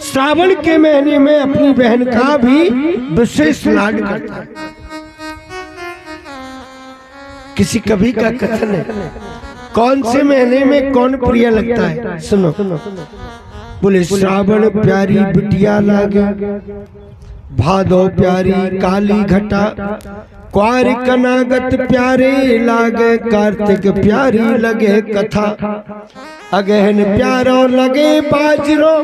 श्रावण के महीने में अपनी बहन का भी विशेष लाड करता है। किसी कवि का कथन है, कौन से महीने में कौन प्रिय लगता है? सुनो, बोले श्रावण प्यारी बिटिया लागे, भादो प्यारी काली घटा, क्वार कनागत प्यारे लागे, कार्तिक प्यारी लगे कथा, अगहन प्यारो लगे बाजरो,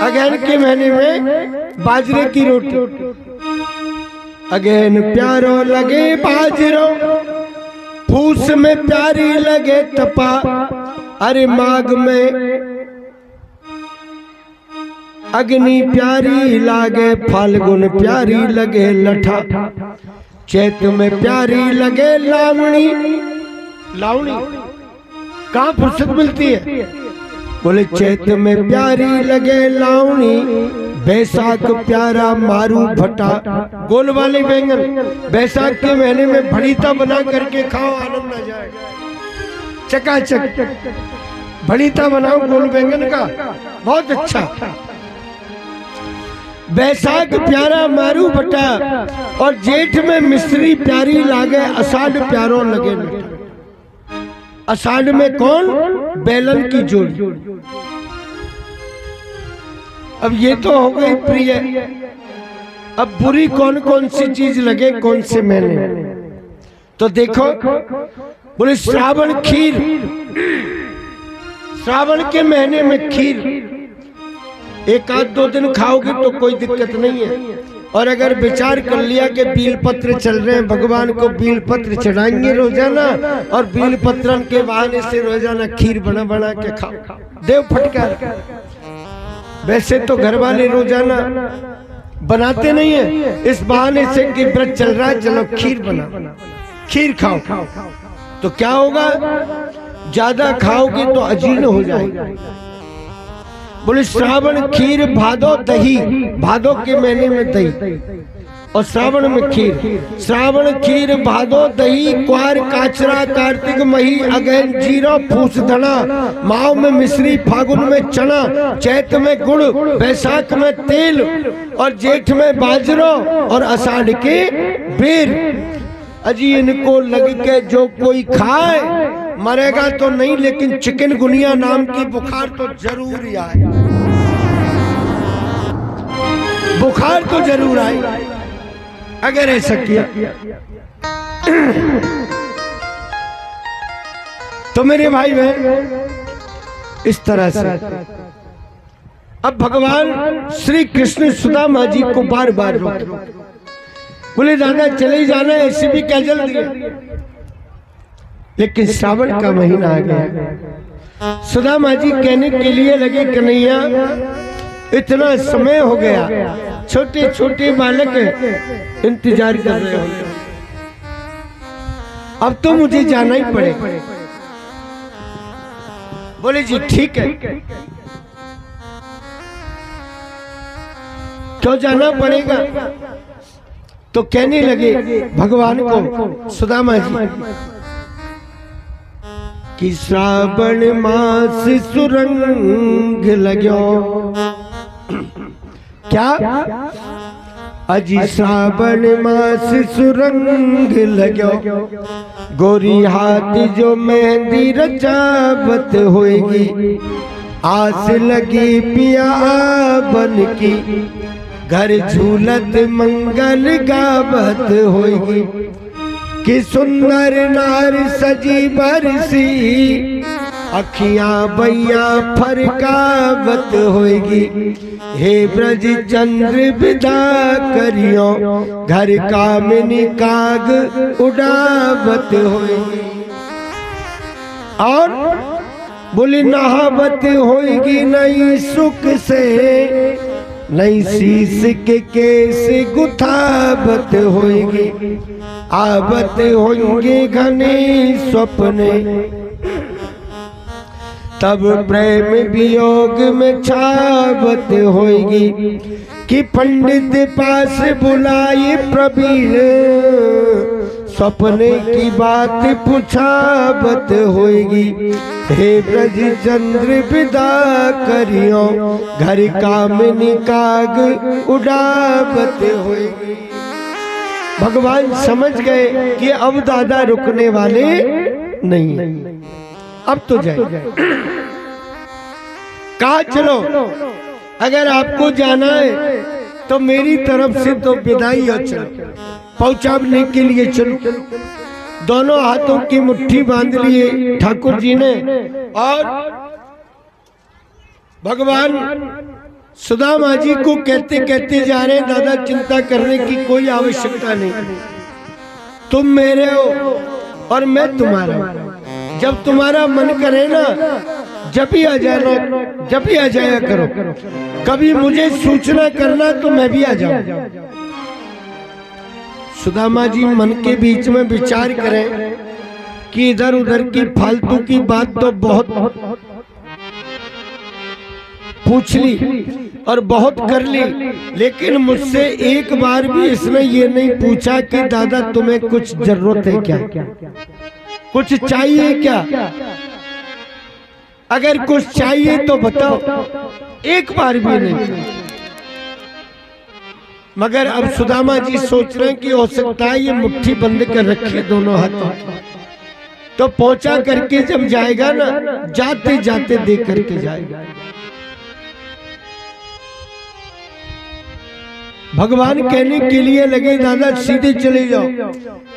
अगहन के महीने में बाजरे की रोटी, अगहन प्यारो लगे बाजरो, फूस में प्यारी लगे तपा, अरे माघ में अग्नि प्यारी लागे, फाल्गुन प्यारी लगे लठा, चैत में प्यारी लगे लावणी। लावणी कहाँ फुर्सत मिलती है? बोले चैत में प्यारी लगे लावणी, बैसाख प्यारा मारू भट्टा, गोल वाले बैंगन बैसाख के महीने में भड़ीता बना करके खाओ, आनंद आ जाएगा। चकाचक भड़ीता बनाओ गोल बैंगन का, बहुत अच्छा। बैसाख प्यारा मारू भट्टा और जेठ में मिश्री प्यारी लागे, अषाढ़ प्यारो लगे लठा। अषाढ़ में कौन? बेलन की जोड़ी। अब ये तो हो गई प्रिय। अब बुरी कौन कौन सी चीज लगे कौन से महीने? तो देखो, बोले श्रावण खीर, श्रावण के महीने में खीर 1-2 दिन खाओगे तो कोई दिक्कत नहीं है। और अगर विचार कर लिया कि बील पत्र चल रहे हैं, भगवान को बील पत्र चढ़ाएंगे रोजाना और बील पत्रन के बहाने से रोजाना खीर बना बना के खाओ, देव फटकार। वैसे तो घर वाले रोजाना बनाते नहीं है, इस बहाने से कि व्रत चल रहा है, चलो खीर बना, खीर खाओ। तो क्या होगा? ज्यादा खाओगे तो अजीर्ण हो जाएगा। बोले श्रावण खीर भादो दही, भादो के महीने में दही और श्रावण में खीर। श्रावण खीर भादो दही, क्वार काचरा कार्तिक मही, अगहन जीरा फूस धना, माव में मिश्री फागुन में चना, चैत में गुड़, बैसाख में तेल और जेठ में बाजरो और आषाढ़ के बेर। अजी इनको लग के जो कोई खाए मरेगा तो नहीं, लेकिन चिकनगुनिया नाम की बुखार तो जरूर आए, बुखार तो जरूर आए अगर ऐसा किया। तो मेरे भाई बहन इस तरह से अब भगवान श्री कृष्ण सुदामा जी को बार बार रोक, बोले दादा चले ही जाना, ऐसे भी क्या जल्दी है। लेकिन श्रावण का महीना आ गया। सुदामा जी कहने के लिए लगे कन्हैया इतना समय हो गया, छोटे छोटे बालक इंतजार कर रहे होंगे, अब तो मुझे जाना ही पड़ेगा। बोले जी ठीक है, क्यों जाना पड़ेगा। तो कहने लगे भगवान को सुदामा जी कि श्रावण मास सुरंग लगो, क्या अजी श्रावण मास सुरंग लगो, गोरी हाथ जो मेहंदी रचावत होएगी, आस लगी पिया बन की, घर झूलत मंगल गावत होएगी, कि सुंदर नार सजी बरसी, अखियां बैया फरकावत होएगी, हे ब्रज चंद्र विदा करियो, घर कामिनी काग उड़ावत होएगी। और बोली नहावत होएगी नई सुख से, नई शीश के केस गुथावत होएगी, आवत होंगे घने स्वप्ने, तब प्रेम वियोग में छावत होएगी, कि पंडित पास बुलाए प्रवीण, सपने की बात पूछावत होएगी, हे ब्रज चंद्र विदा करियो, घर कामिनी काग उड़ावत होएगी। भगवान समझ गए कि अब दादा रुकने वाले नहीं, अब तो जाए। कहा चलो अगर आपको जाना है तो मेरी तरफ से तो विदाई हो, चलो पहुंचाने के लिए चलो। दोनों हाथों की मुट्ठी बांध लिए ठाकुर जी ने, और भगवान सुदामा जी को कहते कहते जा रहे, दादा चिंता करने की कोई आवश्यकता नहीं, तुम मेरे हो और मैं तुम्हारा, जब तुम्हारा मन करे ना जब ही आ जाना, जब ही आ जाया करो, कभी मुझे सूचना करना तो मैं भी आ जाऊं। सुदामा जी मन के बीच में विचार करें कि इधर उधर की फालतू की बात तो बहुत पूछ ली और बहुत कर ली, लेकिन मुझसे एक बार भी इसने ये नहीं पूछा कि दादा तुम्हें कुछ जरूरत है क्या, कुछ चाहिए क्या, अगर कुछ चाहिए तो बताओ, एक बार भी नहीं। मगर अब सुदामा जी सोच रहे हैं कि हो सकता है ये मुट्ठी बंद कर रखी दोनों हाथों, तो पहुंचा करके जब जाएगा ना, जाते जाते दे करके जाएगा। भगवान कहने के लिए लगे दादा सीधे चले जाओ,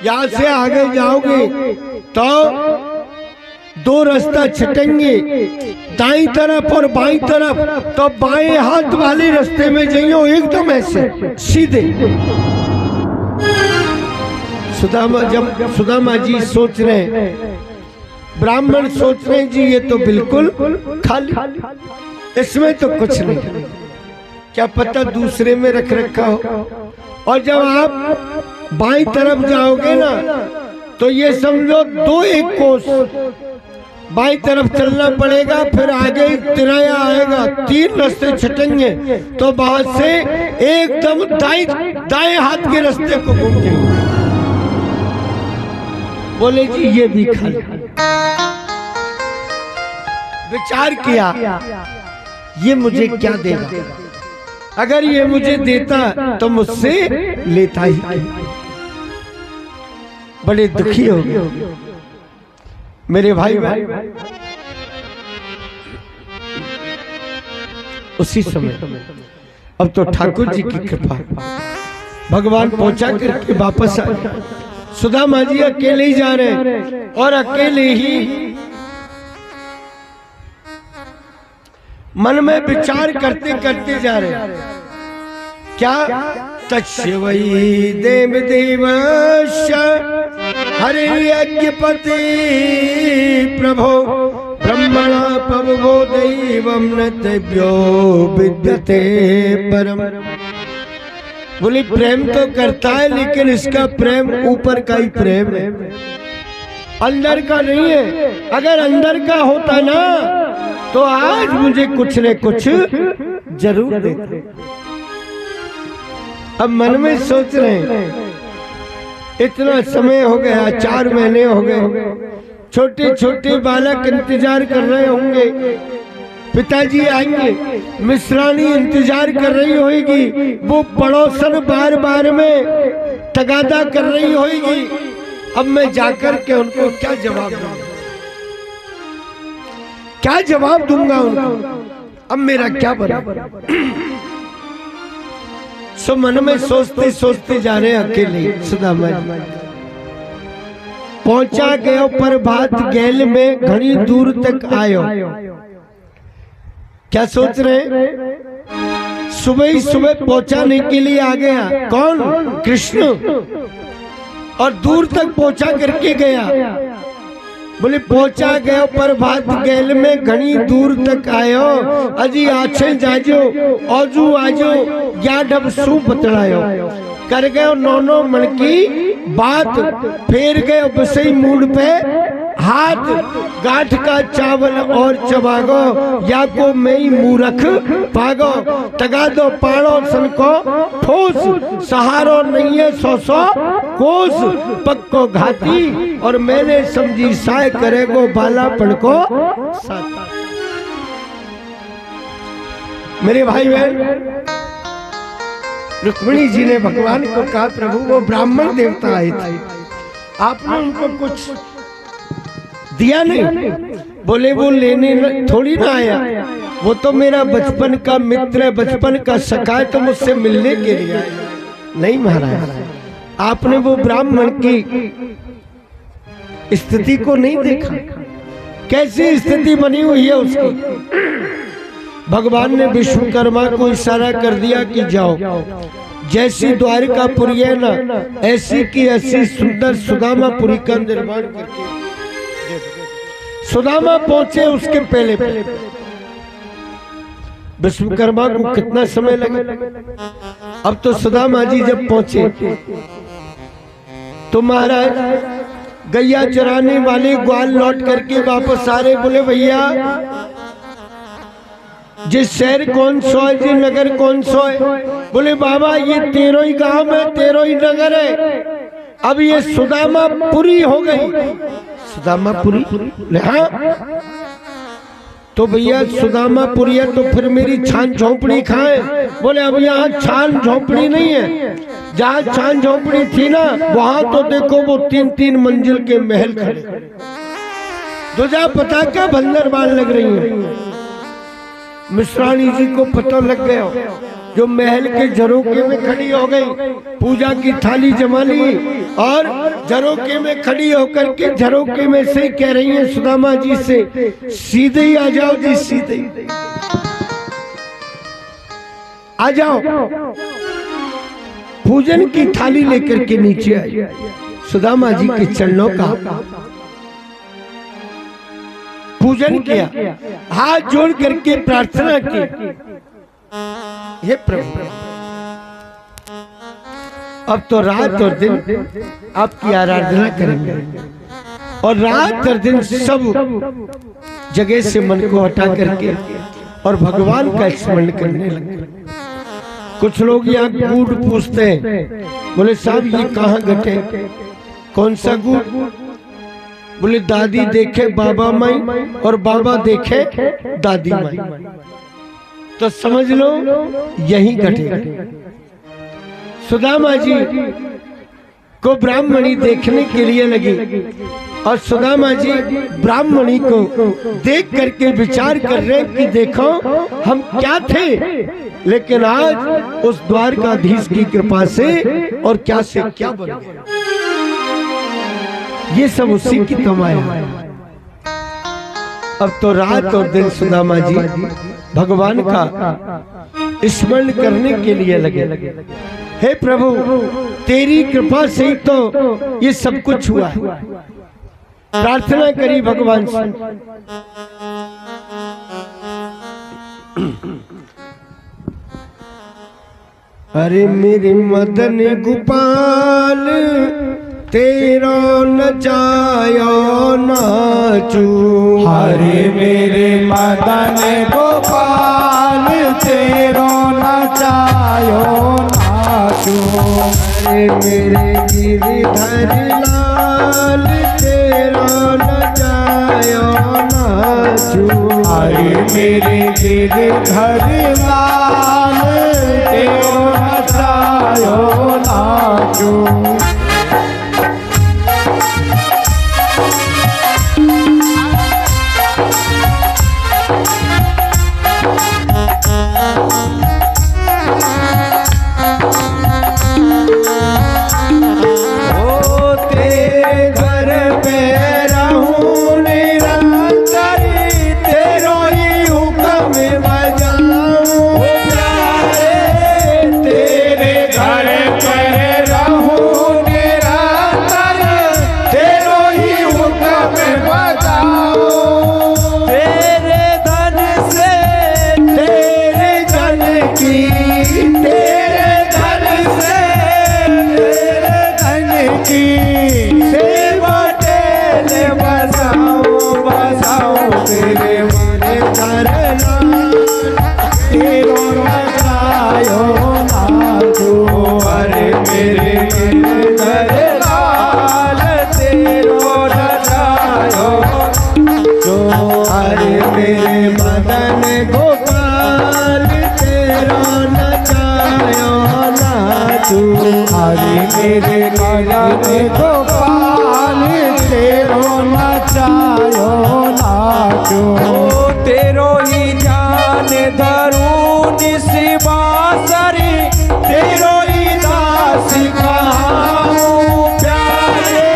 यहां से आगे जाओगे तो दो रास्ता छटेंगे, दाईं तरफ और बाईं तरफ, तो बाएं हाथ वाले रास्ते में जाइयो एकदम ऐसे सीधे। सुदामा जी सोच रहे हैं, ब्राह्मण सोच रहे हैं जी ये तो बिल्कुल खाली, इसमें तो कुछ नहीं, क्या पता दूसरे में रख रखा हो। और जब आप बाईं तरफ जाओगे ना तो ये समझो 2-1 कोस बाईं तरफ चलना पड़ेगा, फिर आगे तिराया आएगा, 3 रास्ते छटेंगे, तो वहां से एकदम दाएं हाथ के रास्ते को घूम जाएंगे। बोले जी ये भी खाली। विचार किया ये मुझे क्या देगा, अगर ये मुझे देता तो मुझसे लेता ही। बड़े दुखी हो गए मेरे भाई। उसी समय अब तो ठाकुर जी की कृपा, भगवान पहुंचा करके वापस आए। सुदामा जी अकेले ही जा रहे हैं और अकेले ही मन में विचार करते करते जा रहे हैं। क्या तस्य वै देव देवस्य हरे यज्ञपति प्रभो ब्रह्मणा पवो दैवं न तेभ्यो विद्यते परम। बोले प्रेम तो करता है लेकिन इसका प्रेम ऊपर का ही प्रेम है, अंदर का नहीं है। अगर अंदर का होता ना तो आज मुझे कुछ न कुछ जरूर देते। अब मन में सोच रहे हैं इतना समय हो गया, 4 महीने हो गए, छोटे छोटे बालक इंतजार कर रहे होंगे, पिताजी आएंगे, मिश्रानी इंतजार कर रही होगी, वो पड़ोसन बार बार में तगादा कर रही होगी। अब मैं जाकर के उनको क्या जवाब दूंगा, क्या जवाब दूंगा उनको? अब मेरा क्या बना? सो मन में सोचते सोचते जा रहे अकेले सुदामा पहुंचा गयो पर भात गैल में घनी दूर तक आयो। क्या सोच रहे? सुबह ही सुबह पहुंचाने के लिए आ गया। कौन? कृष्ण। और दूर तक पहुंचा करके गया। बोले पहुंचा गयो पर भात गैल में घनी दूर तक आयो, अजी आछे जाजो औजू आजो या डब सू बतलायो। कर गयो नौनो मन की बात, फेर गयो बसई मूड पे हाथ, गांठ का चावल और चबागो या को मई मूरख पागो। तगा दो पाड़ो सन को ठोस, सहारो नहीं है 100 कोस। पक्को घाती और मैंने समझी साय करेगो बालापन को साथ। मेरे भाई बहन, रुक्मिणी जी ने भगवान को कहा प्रभु वो ब्राह्मण देवता आए थे, आपने उनको कुछ दिया नहीं? बोले वो लेने थोड़ी ना आया, वो तो मेरा बचपन का मित्र है, बचपन का सखा है, तो मुझसे मिलने के लिए आया। नहीं महाराज, आपने वो ब्राह्मण की स्थिति को नहीं देखा, कैसी स्थिति बनी हुई है उसकी। भगवान ने विश्वकर्मा को इशारा कर दिया कि जाओ, जैसी द्वारिकापुरी है ना ऐसी की ऐसी सुंदर सुदामापुरी का निर्माण करके। सुदामा पहुंचे उसके पहले विश्वकर्मा को कितना समय लगे। अब तो सुदामा जी जब पहुंचे तो महाराज गैया चराने वाले ग्वाल लौट करके वापस आ रहे। बोले भैया जिस शहर कौन सो है, जी नगर कौन सो है? बोले बाबा ये 13 ही गांव है, 13 ही नगर है, अब ये सुदामापुरी हो गई। सुदामापुरी? हाँ। तो भैया सुदामापुरी है तो फिर मेरी छान झोंपड़ी खाए। बोले अब यहाँ छान झोंपड़ी नहीं है, जहाँ छान झोंपड़ी थी ना वहां तो देखो वो 3-3 मंजिल के महल खड़े, तुझे पता क्या भंडरबाल लग रही है। मिश्राणी जी को पता लग गया, जो महल के झरोके में खड़ी हो गई, पूजा की थाली जमा ली और झरोके में खड़ी होकर के झरोके में से कह रही है सुदामा जी से, सीधे ही आ जाओ जी, सीधे ही आ जाओ। पूजन की थाली लेकर के नीचे आई, सुदामा जी के चरणों का पूजन किया, हाथ जोड़ करके प्रार्थना की, हे प्रभु अब तो रात और दिन आपकी आराधना करेंगे और रात और दिन सब जगह से मन को हटा करके और भगवान का स्मरण करने लगे। कुछ लोग यहाँ गुड़ पूछते हैं, बोले साहब ये कहाँ घटे? कौन सा गुड़? बोले दादी देखे बाबा माई और बाबा देखे दादी माई, तो समझ लो यही घटेगा। सुदामा जी को ब्राह्मणी देखने के लिए लगी और सुदामा जी ब्राह्मणी को देख करके विचार कर रहे कि देखो हम क्या थे, लेकिन आज उस द्वारकाधीश की कृपा से और क्या से क्या बन गया। ये सब उसी की कमाई है। अब तो रात और दिन सुदामा जी भगवान का स्मरण करने के लिए लगे। हे प्रभु, तेरी कृपा से ही तो ये सब कुछ हुआ है। प्रार्थना करी भगवान से। अरे मेरे मदन गोपाल तेरा नचायो नाचू। हरे मेरे मदन गोपाल तेरो नचायो नाचू। अरे मेरे गिरधर लाल तेरा नचायो नाचू। हरे मेरे गिरधर लाल तेरो नचायो नाचू। मेरे मदन गोपाल तेरो नचायो नाचो। तेरो ही जान धरून शिवासरी, तेरो ही दास कहाऊं प्यारे।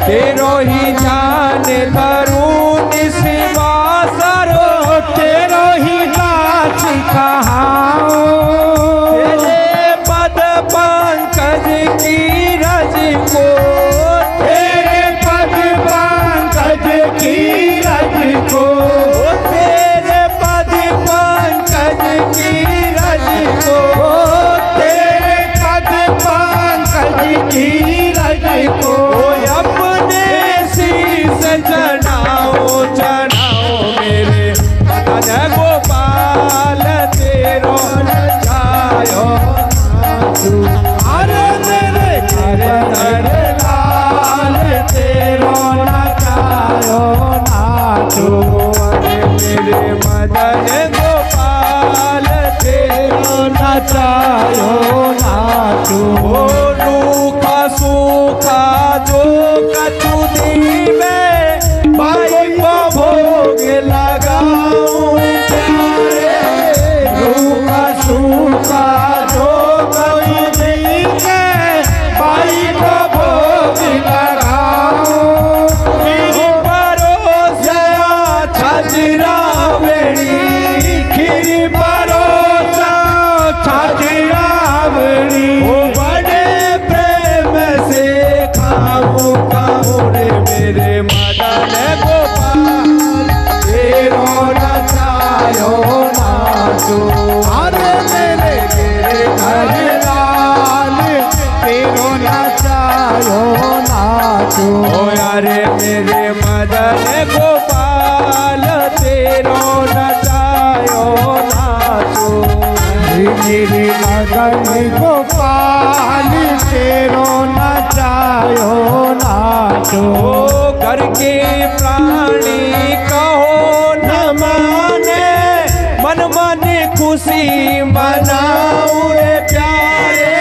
तेरो ही जान धरून शिवासर, तेरो ही दास कहाऊं। तेरे पद पंकज की रज को, तेरे पद पंकज की रज को। तेरे पद पंकज की रज को, तेरे पद पंकज की रज को। अपने शीश चढ़ाओ चढ़ाओ मेरे मदन गोपाल तेरो नचायो नाचू। अरे मेरे गिरधर लाल तेरो नचायो नाचो। अरे मेरे मदन गोपाल तेरो नचायो नाचो। रूखा सूखा जो कछु दीवे, भाई को भोग लगाऊं प्यारे। रूखा सूखा जो कछु दीवे, भाई को भोग लगाऊं। मेरी परोसा छजरावड़ी, खीर परोसा छजरावड़ी। वो बड़े प्रेम से खाऊं खाऊं रे मेरे मदन गोपाल तेरो नचायो नाचो। अरे मेरे गिरधर लाल तेरो नचायो नाचो। अरे मेरे मदन गोपाल तेरो नचायो नाचो। मेरे मदन गोपाल तेरो नचायो नाचो। करके प्राणी कहो न माने, मन मन खुशी मनाऊं रे प्यारे।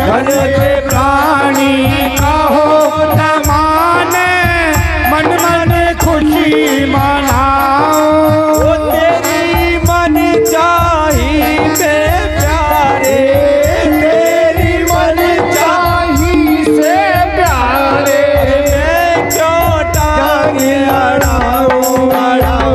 करके प्राणी कहो न माने, मन मन खुशी मनाओ। तेरी मन चाही से प्यारे, तेरी मन चाही से प्यारे। मैं क्यों टांग अड़ाऊं अड़ाऊं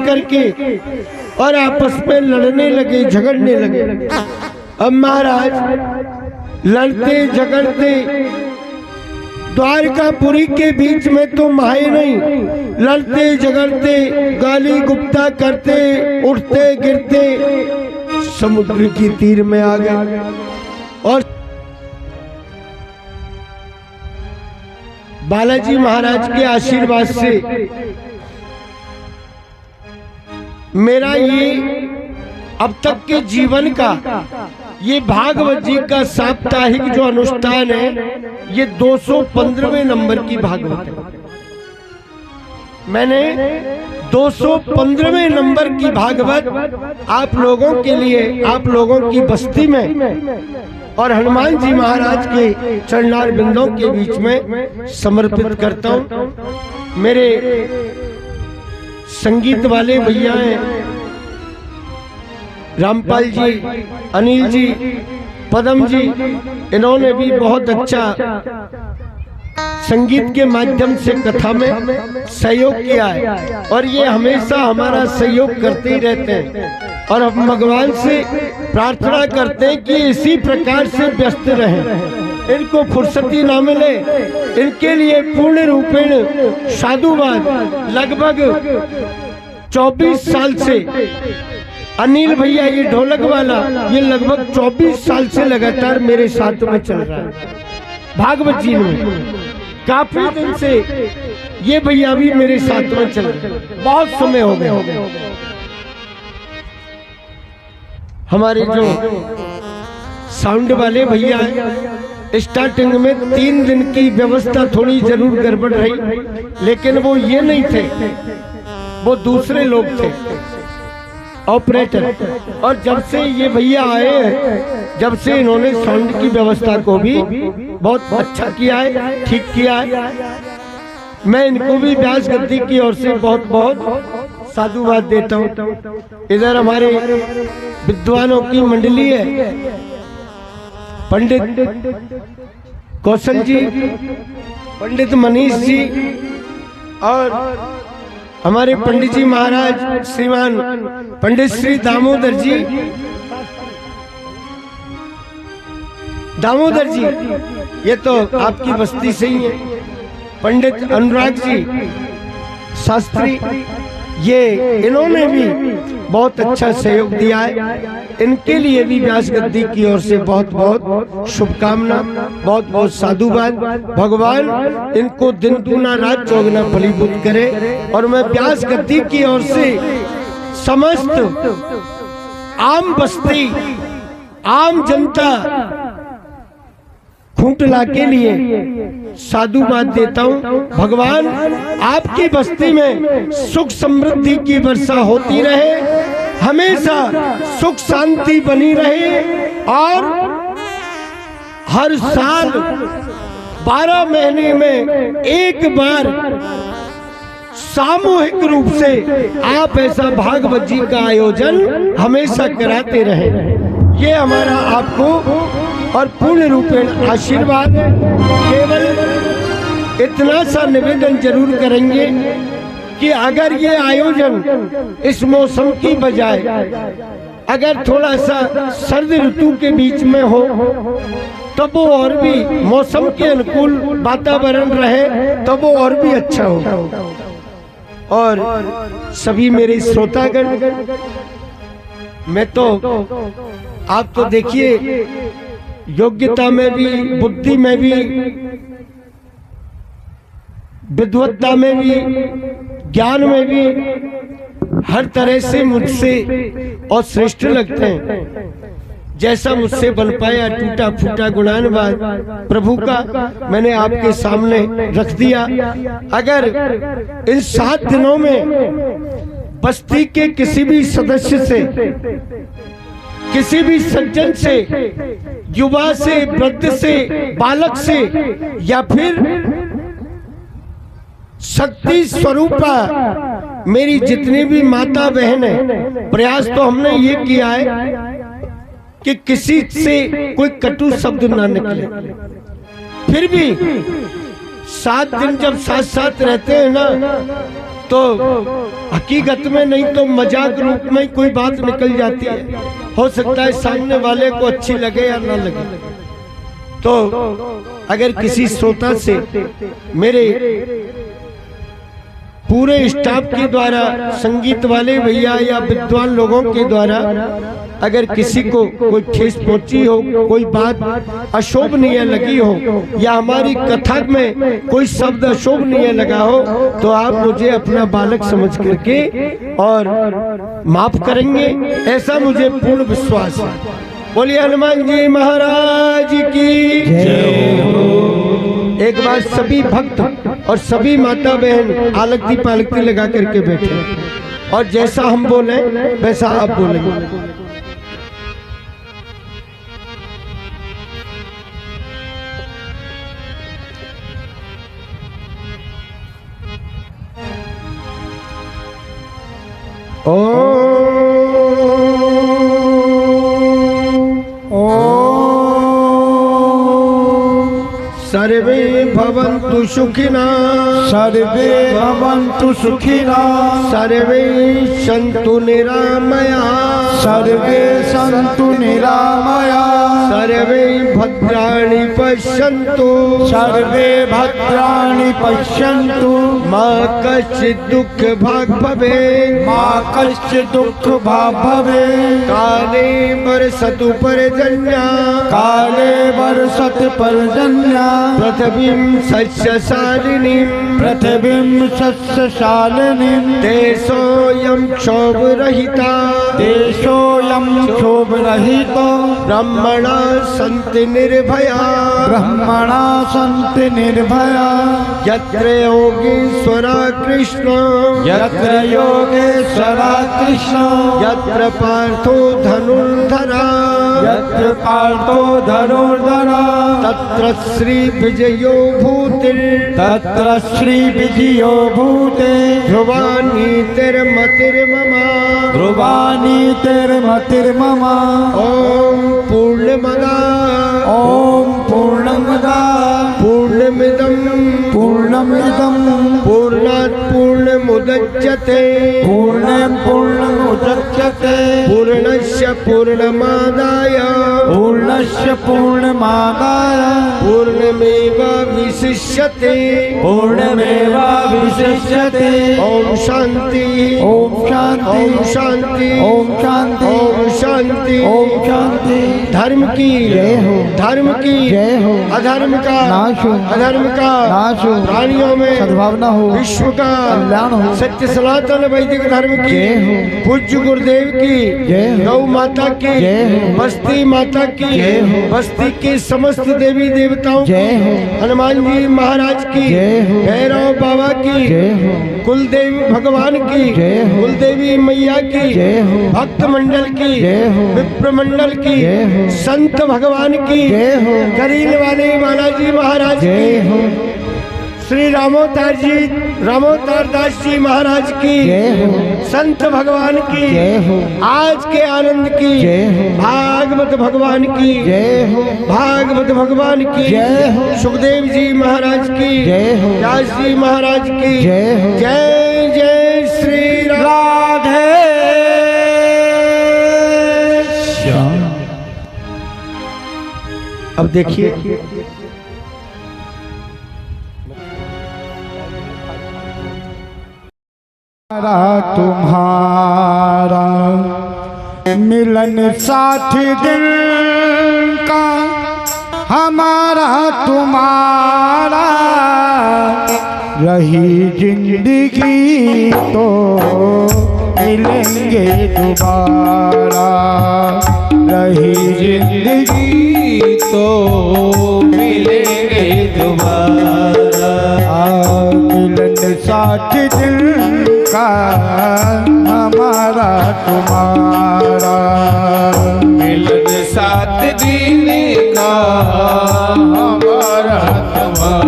करके और आपस में लड़ने लगे, झगड़ने लगे। अब महाराज लड़ते झगड़ते द्वारकापुरी के बीच में तो माहे नहीं, लड़ते झगड़ते गाली गुप्ता करते उठते गिरते समुद्र की तीर में आ गए। और बालाजी महाराज के आशीर्वाद से मेरा ये अब तक के जीवन का ये भागवत जी का साप्ताहिक जो अनुष्ठान है, ये 215वें नंबर की भागवत है। मैंने 215वें नंबर की भागवत आप लोगों के लिए, आप लोगों की बस्ती में और हनुमान जी महाराज के चरणार बिंदों के बीच में समर्पित करता हूँ। मेरे संगीत वाले भैया हैं रामपाल जी, अनिल जी, पदम जी, इन्होंने भी बहुत अच्छा संगीत के माध्यम से कथा में सहयोग किया है और ये हमेशा हमारा सहयोग करते ही रहते हैं। और हम भगवान से प्रार्थना करते हैं कि इसी प्रकार से व्यस्त रहें, इनको फुर्सती ना मिले। इनके लिए पूर्ण रूपेण साधुवाद। लगभग 24 साल से अनिल भैया, ये ढोलक वाला, ये लगभग 24 साल से लगातार मेरे साथ में चल रहा है भागवत जी में। काफी दिन से ये भैया भी मेरे साथ में चल रहे हैं, बहुत समय हो गया। हमारे जो साउंड वाले भैया हैं, स्टार्टिंग में 3 दिन की व्यवस्था थोड़ी जरूर गड़बड़ रही, लेकिन वो ये नहीं थे, वो दूसरे लोग थे, ऑपरेटर। और जब से ये भैया आए हैं, जब से इन्होंने साउंड की व्यवस्था को भी बहुत अच्छा किया है, ठीक किया है। मैं इनको भी व्यास गद्दी की ओर से बहुत बहुत साधुवाद देता हूँ। इधर हमारे विद्वानों की मंडली है, पंडित कौशल जी, पंडित मनीष जी और हमारे पंडित जी महाराज श्रीमान पंडित श्री दामोदर जी, दामोदर जी ये तो आपकी बस्ती से ही है। पंडित अनुराग जी शास्त्री, ये इन्होंने भी बहुत अच्छा सहयोग दिया है। इनके लिए भी व्यास गद्दी की ओर से बहुत बहुत शुभकामना, बहुत बहुत साधुवाद। भगवान इनको दिन दूना रात चौगुना फलीभूत करे। और मैं व्यास गद्दी की ओर से समस्त आम बस्ती, आम जनता खूंटला के लिए साधुवाद देता हूँ। भगवान आपकी बस्ती में सुख समृद्धि की वर्षा होती रहे, हमेशा सुख शांति बनी रहे और हर साल 12 महीने में एक बार सामूहिक रूप से आप ऐसा भागवत जी का आयोजन हमेशा कराते रहे। ये हमारा आपको और पूर्ण रूपेण आशीर्वाद है। केवल इतना सा निवेदन जरूर करेंगे कि अगर ये आयोजन इस मौसम की बजाय अगर थोड़ा सा सर्द ऋतु के बीच में हो तो वो और भी मौसम के अनुकूल वातावरण रहे तो वो और भी अच्छा हो। और सभी मेरे श्रोतागण, मैं तो आप तो देखिए योग्यता में भी, बुद्धि में भी, विद्वत्ता में भी, ज्ञान में भी हर तरह से मुझसे और श्रेष्ठ लगते हैं। जैसा मुझसे बन पाया टूटा फूटा गुणानुवाद प्रभु का मैंने आपके सामने रख दिया। अगर इन 7 दिनों में बस्ती के किसी भी सदस्य से, किसी भी सज्जन से, युवा से, वृद्ध से, बालक से या फिर शक्ति स्वरूपा मेरी जितनी भी माता बहन है, प्रयास तो हमने ये किया है कि किसी से कोई कटु शब्द ना निकले। फिर भी 7 दिन जब साथ साथ रहते हैं ना, तो हकीकत में नहीं तो मजाक रूप में कोई बात निकल जाती है। हो सकता है सामने वाले को अच्छी लगे या ना लगे। तो अगर किसी श्रोता से मेरे पूरे स्टाफ के द्वारा, संगीत वाले भैया या विद्वान लोगों के द्वारा अगर किसी को कोई ठेस पहुंची हो, कोई बात अशोभनीय लगी हो, या हमारी कथा में कोई शब्द अशोभनीय लगा हो, तो आप मुझे अपना बालक समझ करके और माफ करेंगे, ऐसा मुझे पूर्ण विश्वास है। बोलिए हनुमान जी महाराज की जय हो। एक बार सभी भक्त और सभी माता बहन आलती पालती लगा करके बैठे और जैसा हम बोले वैसा आप बोलेंगे। सर्वे भवन्तु सुखिनः, सर्वे भवन्तु सुखिनः, सर्वे सन्तु निरामयाः, सर्वे सन्तु निरामयाः, सर्वे भद्राणि पश्यन्तु, सर्वे भद्राणि पश्यन्तु, मा कश्चित् दुःख भाग् भवेत्, मा कश्चित् दुःख भाग् भवेत्, काले वर्षतु पर्जन्यः, काले वर्षतु पर्जन्यः, पृथिवीं सस्यशालिनीं, पृथिवीं सस्यशालिनीं, देशोऽयं क्षोभरहिता, देशोऽयं क्षोभरहितो, ब्रह्मणा सन्ति निर्भया, ब्रह्मणा सन्ति निर्भया, यत्र योगेश्वरा कृष्ण, यत्र योगेश्वरा कृष्ण, यत्र पार्थो धनुर्धरा, यत्र पार्थो धनुर्धरा, तत्र श्री विजयो भूतिर्, तत्र श्री विजयो भूते, ध्रुवानीतिर्मतिर्मम, ध्रुवानीतिर्मतिर्मम, ॐ पूर्णमदा, ॐ पूर्णमदा, पूर्णमिदं पूर्णमिदं, पूर्णात् पूर्णमुदच्यते, पूर्णं पूर्णमुदच्यते, पूर्णस्य पूर्णमादाय, पूर्णस्य पूर्णमादाय, पूर्णमेवावशिष्यते, पूर्णमेवावशिष्यते। ओम शांति, ओम शांति, ओम शांति, ओम शांति, ओम शांति, ओम शांति। धर्म की जय हो, धर्म की जय हो, अधर्म का नाश हो, अधर्म का नाश हो, प्राणियों में सद्भावना हो, विश्व का कल्याण हो, सत्य सनातन वैदिक धर्म की जय हो, पूज्य गुरुदेव की जय हो, गौ माता की जय हो, बस्ती माता की जय हो, बस्ती के समस्त देवी देवताओं जय हो, हनुमान जी महाराज की, जय हो, भैरव बाबा की, जय हो, कुलदेवी भगवान की, जय हो, कुलदेवी मैया की, जय हो, भक्त मंडल की, जय हो, विप्र मंडल की, जय हो, संत भगवान की, जय हो, करील वाले बालाजी महाराज जय की, हो, श्री रामोतार दास जी महाराज की, जय हो, संत भगवान की, जय हो, आज के आनंद की, जय हो, भागवत भगवान की, जय हो, भागवत भगवान की, जय हो, सुखदेव जी महाराज की, जय हो, व्यास जी महाराज की, जय हो, जय जय श्री राधे श्याम। अब देखिए तुम्हारा मिलन साथी दिल का, हमारा तुम्हारा रही जिंदगी तो मिलेंगे दोबारा, रही जिंदगी तो मिलेंगे दोबारा, मिलन साथी दिल का, हमारा तुम्हारा मिलन साथ दिन का, हमारा तुम्हारा।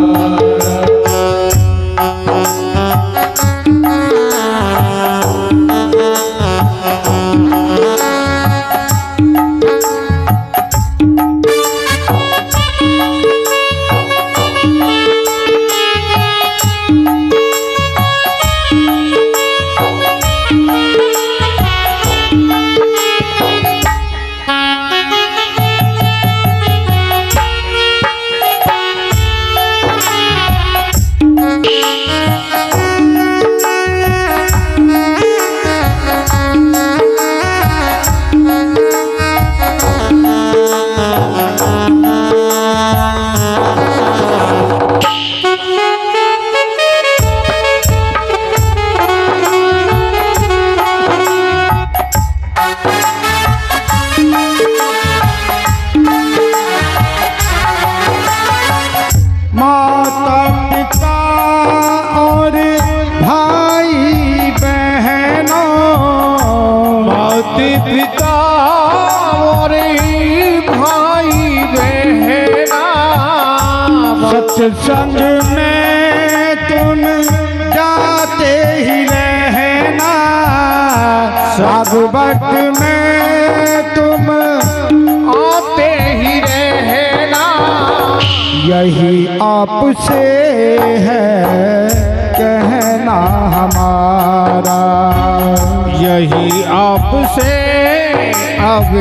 सत्संग में तुम जाते ही रहना, भागवत में तुम आते ही रहना, यही आपसे है कहना हमारा, यही आपसे अब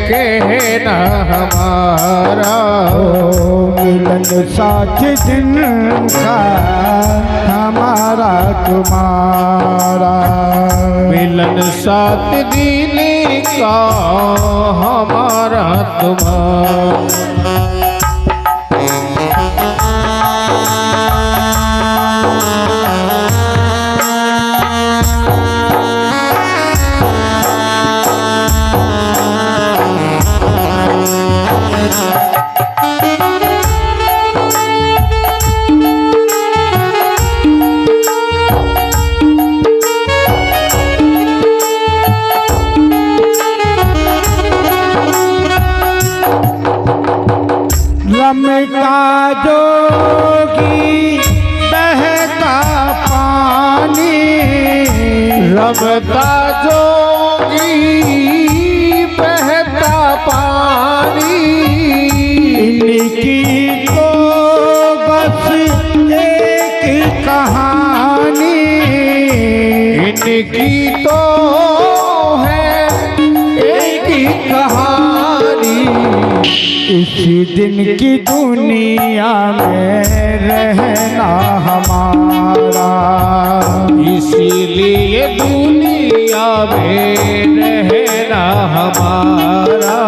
कहना हमारा। मिलन साथ जिनका हमारा तुम्हारा, मिलन साथ दिन का हमारा तुम्हारा। रमता जोगी बहता पानी, रमता जोगी बहता पानी, इनकी तो बस एक कहानी, इनकी तो है एक ही कहानी। इसी दिन की दुनिया में रहना हमारा, इसीलिए दुनिया में रहना हमारा।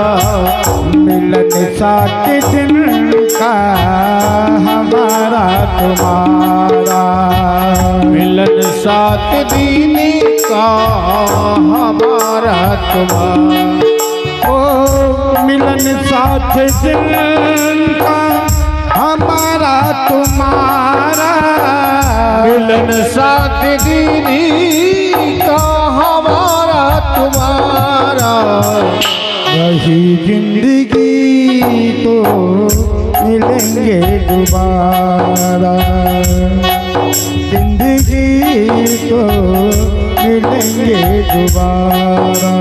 मिलन साथ दिन का हमारा तुम्हारा, मिलन साथ दिन का हमारा तुम्हारा। ओ मिलन साथ दिन का हमारा तुम्हारा, मिलन साथ दिन का हमारा तुम्हारा। वही जिंदगी तो मिलेंगे दोबारा, जिंदगी तो मिलेंगे दोबारा।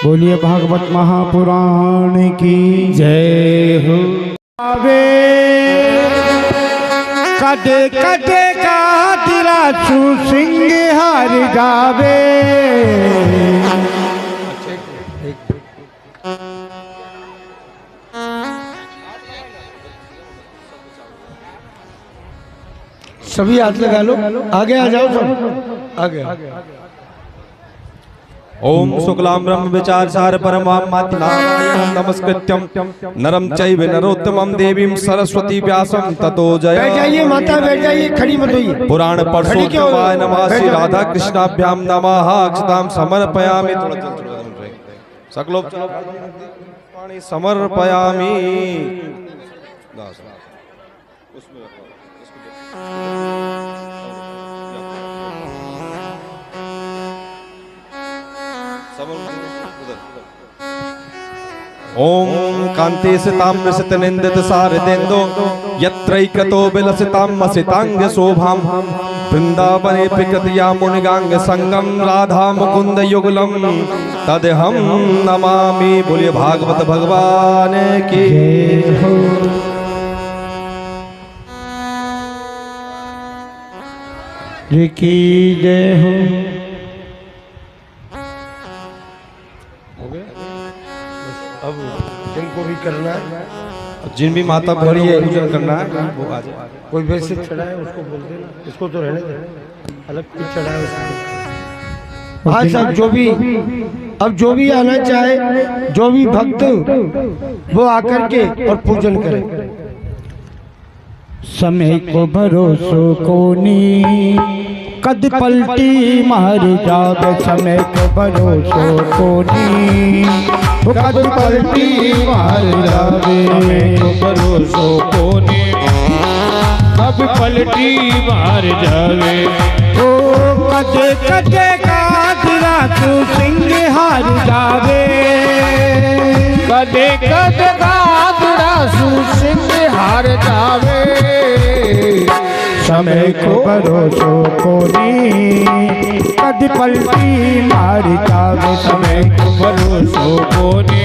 बोलिए भागवत महापुराण की जय हो। आवे कदे कदे का दिलासू सिंह हार गावे, सभी हाथ लगा लो, आगे आ जाओ सब, आगे ओम शुक्लां ब्रह्म विचारसार परमात्मा नारायणं नमस्कृत्यं नरं चैव नरोत्तमं देवीं सरस्वती व्यासं ततो बैठ जय। जाइए माता, बैठ जाइए, खड़ी मत होइए। पुराण परशुरामाय नमः। बैठ श्री जाओ। राधा कृष्णाभ्यां नमः। अक्षतां समर्पयामि। सकलो पाणी समर्पयामि। ओम कांतेसिताम्रसित निंदित सारदेन्दो यत्रैकतो विलसिताम्मसितांग शोभां वृंदावने प्रकृतिया मुनिगांग संगम राधा मुकुंद युगलम तदहं नमामि। बोलिए भागवत भगवान की जय हो। अब जिनको भी करना है, जिन भी माता पूजन करना है वो आ जाए। कोई वैसे चढ़ाए उसको बोल देना, इसको तो रहने देना। अलग कुछ चढ़ा है उसको। हाँ साहब, जो भी आना चाहे, जो भी भक्त वो आकर के और पूजन करें। समय को भरोसो कोनी कद पलटी मार जावे, समय को भरोसो कोनी कद पलटी मार जावे, समय को भरोसो कोनी कब पलटी मार जावे। ओ कदे कदे कादरा तू सिंह हार जावे, कदे कदे कादरा तू सिंह हार जावे। समय को भरोसो कोनी कद पलटी मार जावे, समय को भरोसो कोनी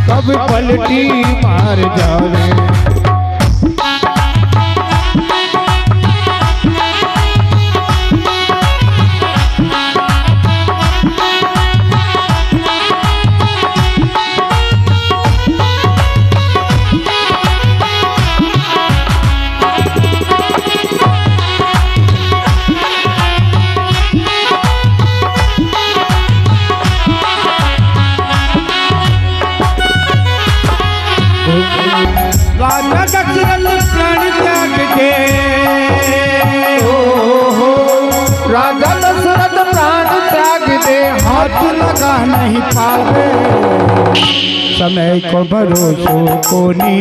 कब पलटी मार जावे। राजा दशरथ प्राण त्याग के, राजा दशरथ प्राण त्याग दे, हाथ लगा नहीं पावे। समय को भरोसो कोनी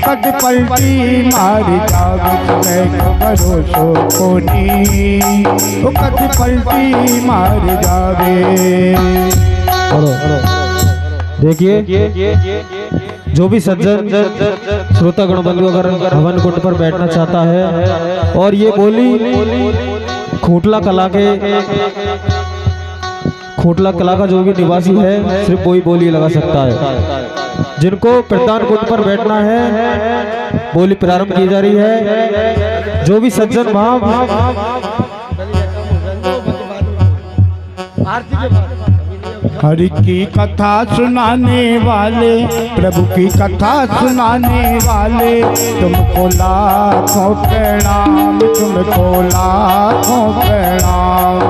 कद पलटी मार जावे, समय को भरोसो कोनी कद पलटी मार जावे। देखिए, जो भी सज्जन श्रोतागण बंधु अगर हवन कुंड पर बैठना चाहता है और ये बोली खोटला कला का जो भी निवासी है सिर्फ वही बोली लगा सकता है। जिनको प्रधान कुंड पर बैठना है बोली प्रारंभ की जा रही है। जो भी सज्जन हरि की कथा सुनाने वाले, प्रभु की कथा सुनाने वाले, तुमको लाखों प्रणाम, तुमको लाखों प्रणाम।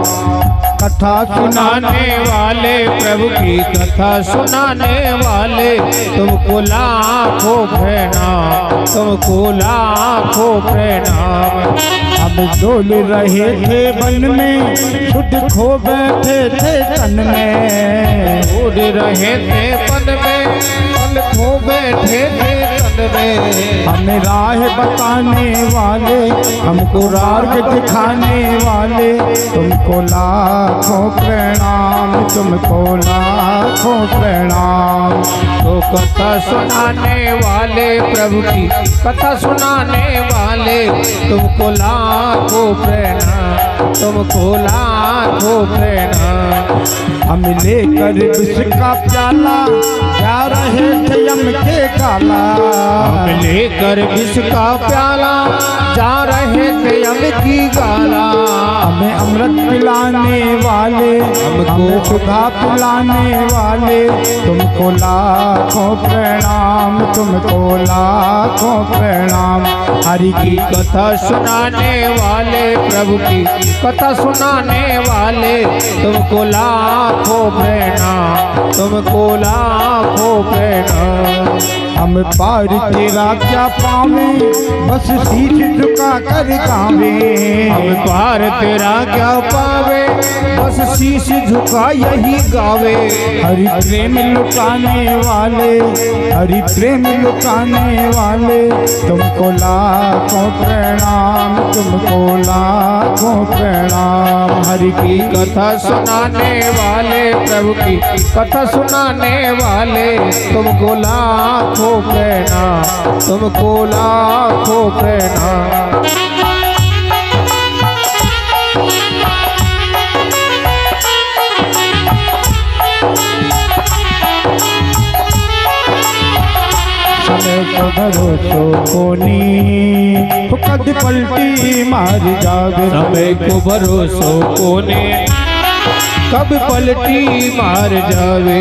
कथा सुनाने वाले, प्रभु की कथा सुनाने वाले, तुमको लाखों प्रणाम, तुमको लाखों प्रणाम। हम डोल रहे थे वन में, खुद खो बैठे थे तन में, उड़ रहे थे वन में, पल खो बैठे थे तन में। हमें राह बताने वाले, हमको राग दिखाने वाले, तुमको लाखों प्रणाम, तुमको लाखों प्रणाम। तो कथा सुनाने वाले, प्रभु की कथा सुनाने वाले, तुमको लाखों प्रणाम, तुमको लाखों प्रणाम। हम लेकर विष का प्याला जा रहे थे यम के काला, हम लेकर विष का प्याला जा रहे थे यम की गाला। हमें अमृत पिलाने वाले, हमको सुधा पिलाने वाले, तुमको लाखों प्रणाम, तुमको लाखों प्रणाम। हरि की कथा सुनाने वाले, प्रभु की कथा सुनाने वाले, तुमको लाखों प्रणाम, तुमको लाखों प्रणाम। हम पार तेरा क्या पावे, बस शीश झुका कर गावे। हम पार तेरा क्या पावे, बस शीश झुका यही गावे। हरि प्रेम लुटाने वाले, हरि प्रेम लुटाने वाले, तुमको लाखों प्रणाम, तुमको लाखों प्रणाम। हरि की कथा सुनाने वाले, प्रभु की कथा सुनाने वाले, तुमको लाखों प्रणाम, तुमको लाखों प्रणाम। समय को भरोसो कोनी कद पलटी मार जावे, समय को भरोसो कोनी कब पलटी मार जावे।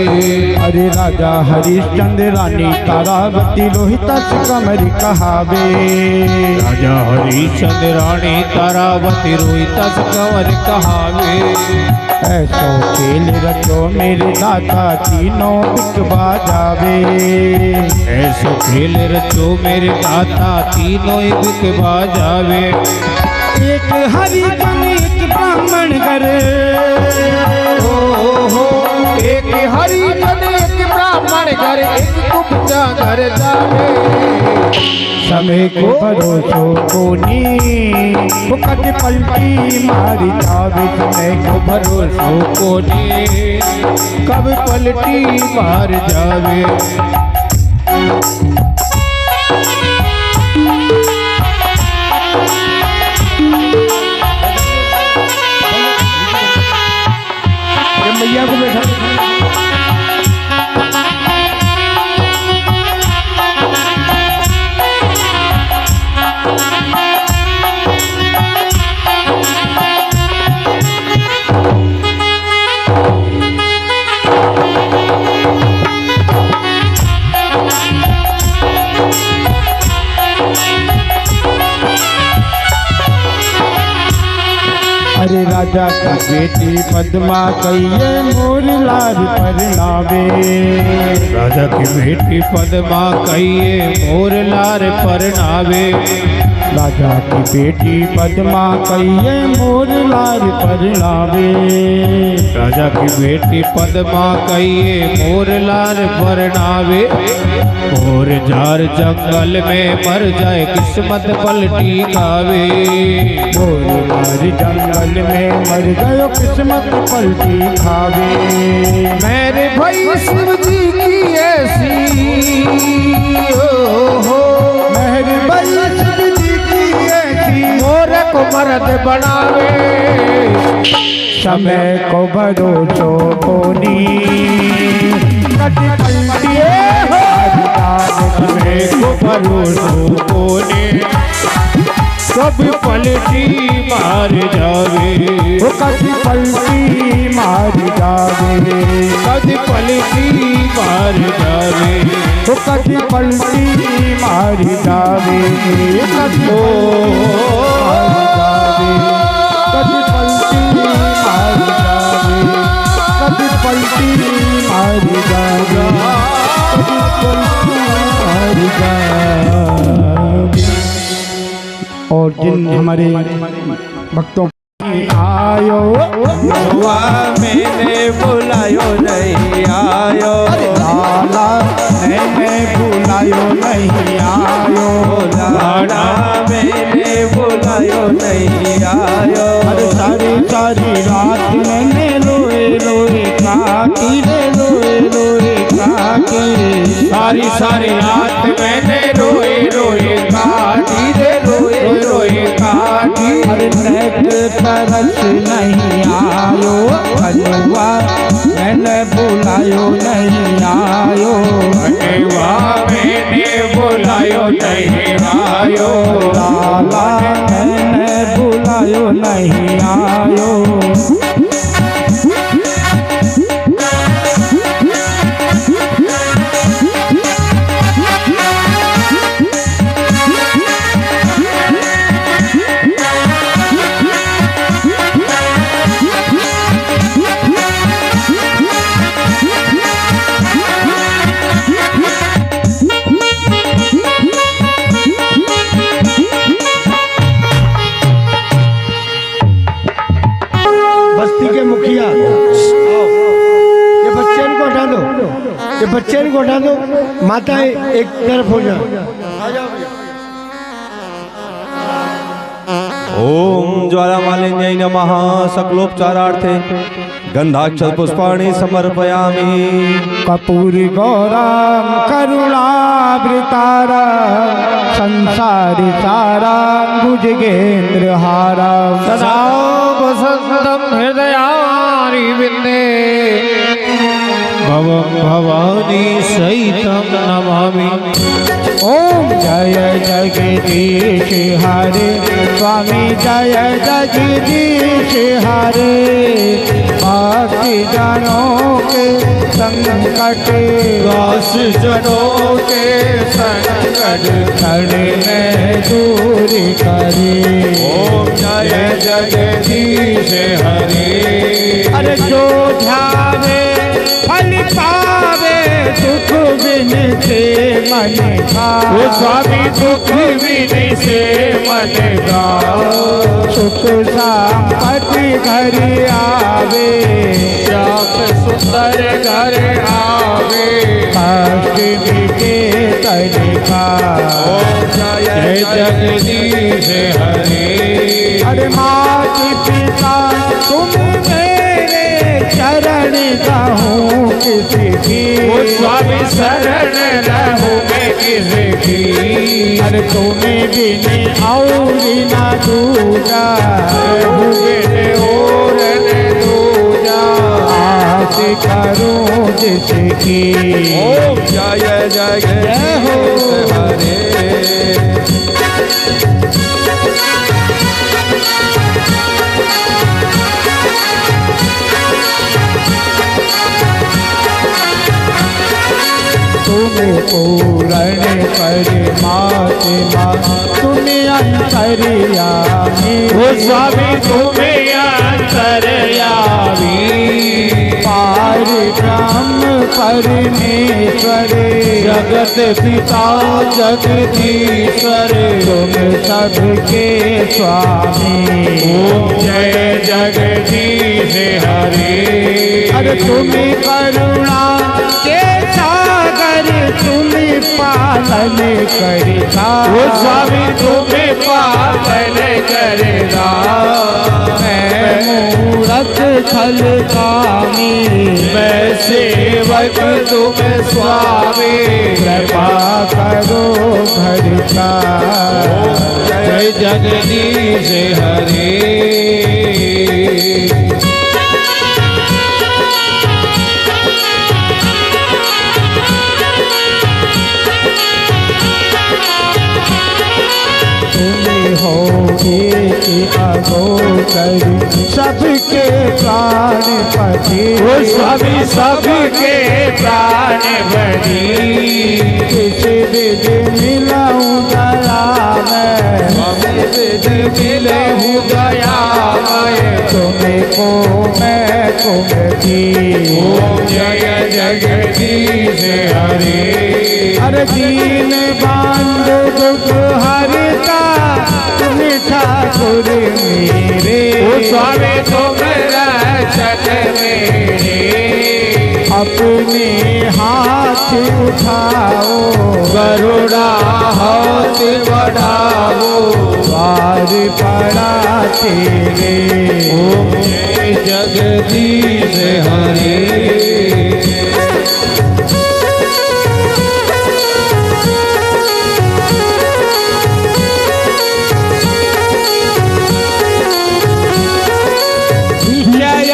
अरे राजा हरिश्चंद्र रानी तारावती लोहिता कमर कहावे। राजा हरिश्चंद्र रानी तारावती रोहिता कंवर कहावे। ऐसो खेल रचो मेरे दाता तीनों बिक बाजावे। ऐसो खेल रचो मेरे दाता तीनों बिक बाजावे। एक हरिजन एक ब्राह्मण घर, एक हरिजन एक ब्राह्मण घर एक कुब्जा घर जावे। समय को भरोसो कोनी मुकट पलटी मारी जावे। समय को भरोसो कोनी कब पलटी मार जावे। मैया को बैठा अरे राजा की बेटी पद्मा कहिए मोर लाल पर नावे। राजा की बेटी पद्मा कहिए मोर लार पर नावे। राजा की बेटी पद्मा कहिए मोर लाल पर नावे। राजा की बेटी पद्मा कहिए मोर लार पर नावे। और जार जंगल में मर जाए किस्मत पलटी खावे। मोर लाल जंगल में मर गयो किस्मत पलटी खावे। मेरे भाई शिव जी की ऐसी हो मेरे भाई शिव जी की ऐसी मोर को मर्द बनावे। समय को भरोसो कोनी कट पलटी हो। समय को भरोसो कोने कब पलटी मार जावे। वो कभी पलटी मार जावे। कब पलटी मार जावे। वो कभी पलटी मार जावे। कभी कभी पलटी मार जावे। कभी पलटी मार जावे। और जिन हमारे भक्तों आयो हुआ मैंने बुलायो नहीं आयो। लाला मैंने बुलायो नहीं आयो। लाड़ा मैंने बुलायो नहीं आयो। अरे सारी सारी रात मैंने रोए रोए काटी रे रोए रोए काटी। सारी सारी रात मैंने रोए रोए काटी रे रोए रोए काटी। अरे नेक तरस नहीं आयो हनुआ मैंने बुलायो नहीं आयो। हनुआ मैंने बुलायो नहीं आयो। लाला मैंने बुलायो नहीं आयो। बस्ती के मुखिया ये बच्चे को हटा दो। ये बच्चे को हटा दो। माताएं एक तरफ हो जाओ। ओम ज्वालामालिन्यै नमः। सकलोपचारार्थे गंधाक्षर पुष्पाणि समर्पयामि। कपूर गौराम करुणावृतारा संसारी सारा भुजगेंद्र हारा। सदा वसंतम हृदयारि विन्दे भवं भवानी सहितं नमामि। ओम जय जगदीश हरे स्वामी जय जगदीश हरे। जनों के संकट, दास जनों के संकट क्षण में दूर करे। ओम जय जगदीश हरे। अरे जो ध्याने फल पावे, दुख बिन से मन का। वो स्वामी दुख विधि से मन का, सुख संपत्ति घर आवे, श्याम सुंदर घर आवे। कष्ट मिटे तनिका। ओम जय जगदीश हरे। अरे माता पिता तुम मेरे चरण कहूँ किसकी। वो स्वामी शरण रहूं मैं किसकी। अरे तुम्हें बिन और न दूजा, भूखे और न दूजा। आस करूँ जिसकी। ओम जय जगदीश हरे। तुम्हें पूर्ण परमात्मा, तुम्हें अंतर्यामी। वो स्वामी तुम्हें अंतर्यामी। पार ब्रह्म परमेश्वर, जगत पिता जगदीश्वर। तुम सबके स्वामी। ओम जय जगदीश हरे। अरे तुम्हें करुणा के सागर, तुम्हें पालन करता। वो स्वामी तुम्हें पालन करेगा। मैं मूरख छल कामी, मैं सेवक तुम स्वामी। कृपा करो भरता। जय जगदीश हरे। तुम्हें हो एक अगोचर, सबके प्राण पति। वो स्वामी सबके प्राण बनी। किस विधि मिलाऊं दया मैं, मिले हूँ दया मैं। तुम्हें को मैं कुमती। ओम जय जगदीश हरे। अरे दीन बांध दुख हरता, तुम ठाकुर मेरे। वो स्वामी तुम रक्षक मेरे। अपने हाथ उठाओ, गरुड़ा हाथ बढ़ाओ। वार पड़ा तेरे। ओम जय जगदीश हरे।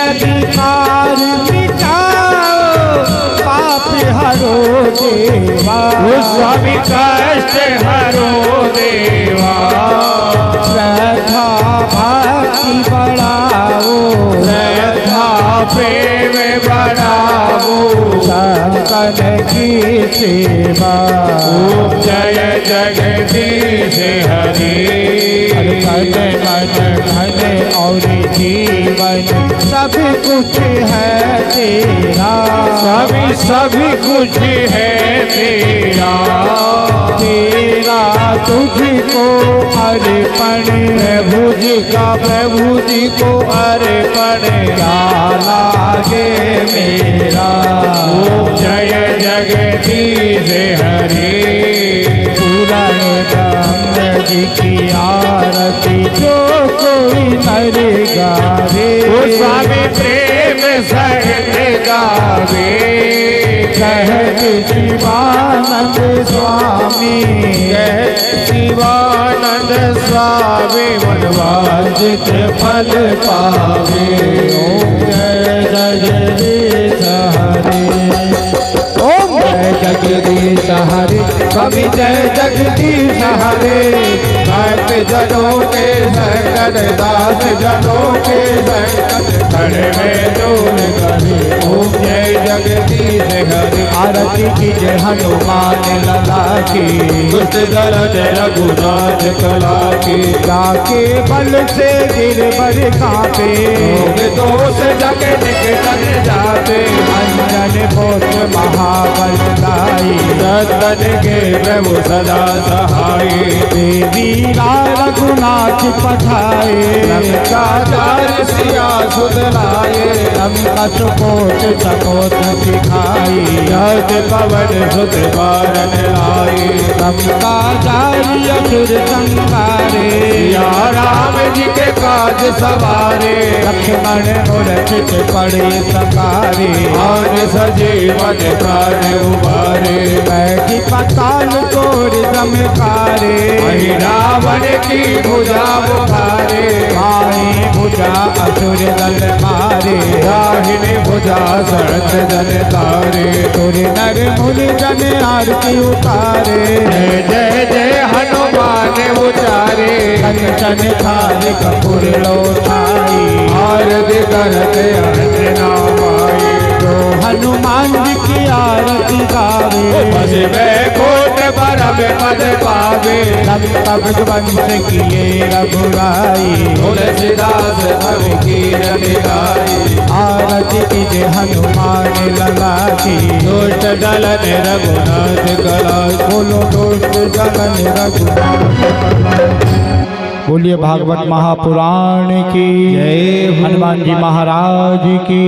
अधिकार मिटाओ, पाप हरो देवा। वो स्वामी कष्ट हरो देवा। श्रद्धा भक्ति बढ़ाओ, श्रद्धा प्रेम बढ़ाओ। संतन की सेवा। ओम जय जगदीश हरे। तन मन धन और जीवन, सब कुछ है तेरा। स्वामी सभी कुछ है तेरा। तेरा तुझको अर्पण, प्रभु जी का प्रभु जी को अर्पण। क्या लागे मेरा। ओम जय जगदीश हरे। पूरण ब्रह्म जी की आरती, जो कोई नर गावे। वो स्वामी प्रेम सहित गावे। कहत शिवानंद स्वामी, शिवानंद स्वामी। मनवांछित फल पावे। ओम जय जगदीश हरे। ओम जय जगदीश हरे। स्वामी जय जगदीश हरे। भक्त जनों के संकट, दास जनों के संकट, क्षण में दूर करे। की जय हनुमान लला की, दुष्ट दल रघुनाथ कला की, जाके बल से गिरवर कांपे, दोष जग निकट जाते, अंजन पुत्र महाबल दाई, सतन के प्रभु सदा सहाय, देवी रघुनाथ पठाए, लंकाचार्य सिया सुध लाए, लंका सुकोट सकोट सिखाई, जग पवन सुत बारन लाए, लंकाचार्य असुर संहारे, या राम जी के काज सवारे, लक्ष्मण मूर्छित पड़े सकारे, आज सजीवन प्राण उबारे, बैठी पताल तोड़ दमकारे, वही रावण की भुजा बुखारे, बाएं भुजा असुर दल मारे, दाहिनी भुजा सहस्र जन तारे, तुर नर मुनि जन आरती उतारे, जय जय जय हनुमान उचारे, कंचन थाल कपूर लोठाई, आरती करते अंजना माई, जो हनुमान जी की आरती गावे, बस बैकुंठ परम पद पावे, तब वंश किए रघुराई, तुलसीदास भव कीरत गाई, आरती की जय हनुमान लला की, दुष्ट दलन रघुनाथ कला, बोलो दोस्त जगन रघुनाथ। बोलिए भागवत महापुराण की जय, हनुमान जी महाराज की।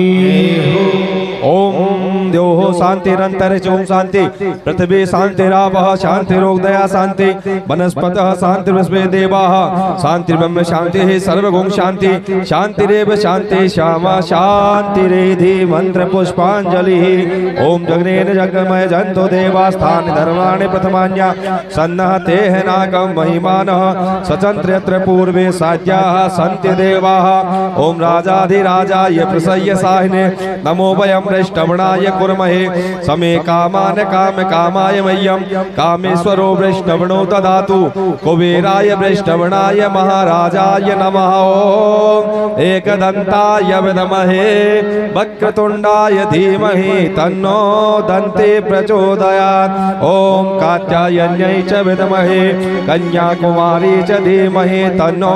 ओम द्योः शान्तिरन्तरिक्षं ओम शांति, पृथ्वी शान्तिरापः शान्तिरोदया शांति, वनस्पतः शान्तिर्विश्वे देवाः शान्तिर्ब्रह्म शान्तिः सर्वगुण शान्ति, शान्तिरेव शान्ति श्यामा शान्तिरेधि मंत्र पुष्पाञ्जलिः। ओम जगनेन जगमय जंतो देवास्थानि धर्माणि प्रथमान्या सन्नहतेः नागं महिमानः सचन्त्र यत्र पूर्वे साध्याः सन्ति देवाः। ओम राजाधिराजाय प्रसय्य साहिने नमो वयं वैष्णवणाय कुर्महे, समे कामान काम कामाय मह्यं कामेश्वरो वैष्णवणो ददातु, कुबेराय वैष्णवणाय महाराजाय नमः। ओम एकदन्ताय विद्महे वक्रतुण्डाय धीमहि तन्नो दन्ते प्रचोदयात्। ओम कात्यायन्यै च विद्महे कन्याकुमारी च धीमहि तन्नो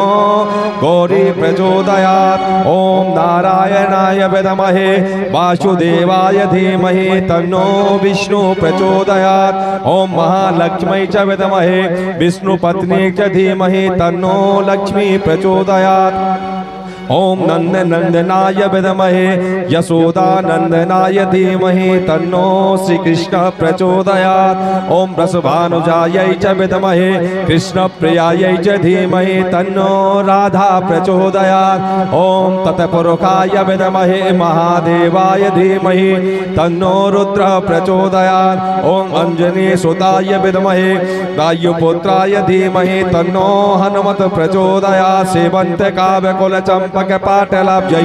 गौरी प्रचोदयात्। ओम नारायणाय विद्महे वासुदेवाय धीमहि तन्नो विष्णु प्रचोदयात्। ओम महालक्ष्मी च विद्महे विष्णुपत्नी च धीमहि तन्नो लक्ष्मी प्रचोदयात्। ओम नंद नंदनाय विद्महे यशोदानंदनाय धीमहि तन्नो श्री कृष्ण प्रचोदयात्। ओम वृषभानुजायै च विद्महे कृष्ण प्रियायै च धीमहि तन्नो राधा प्रचोदयात्। ओम तत्पुरुषाय विद्महे महादेवाय धीमहि तन्नो रुद्र प्रचोदयात्। ओम अंजनी सुताय विद्महे वायुपुत्राय धीमहि तन्नो हनुमत प्रचोदयात्। सेवंत काव्य कुल चंपक पाटलाब्जै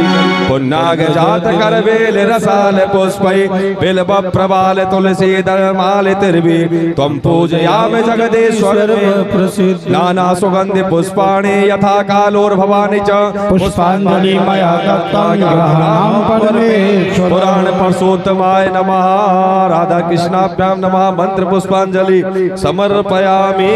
पुन्नाग जात कर बेल रसाल पुष्पै बिल्व प्रवाल तुलसी दलमाल तिर्वी त्वं पूजयामि जगदीश्वर प्रसिद्ध नाना सुगंधि पुष्पाणि यथा कालोर्भवानि च पुष्पांजलि मया दत्तं ग्रहाणां परमेश्वर। पुराण पुरुषोत्तमाय नमः। राधा कृष्णाभ्यां नमः। मंत्र पुष्पांजलि समर्पयामि।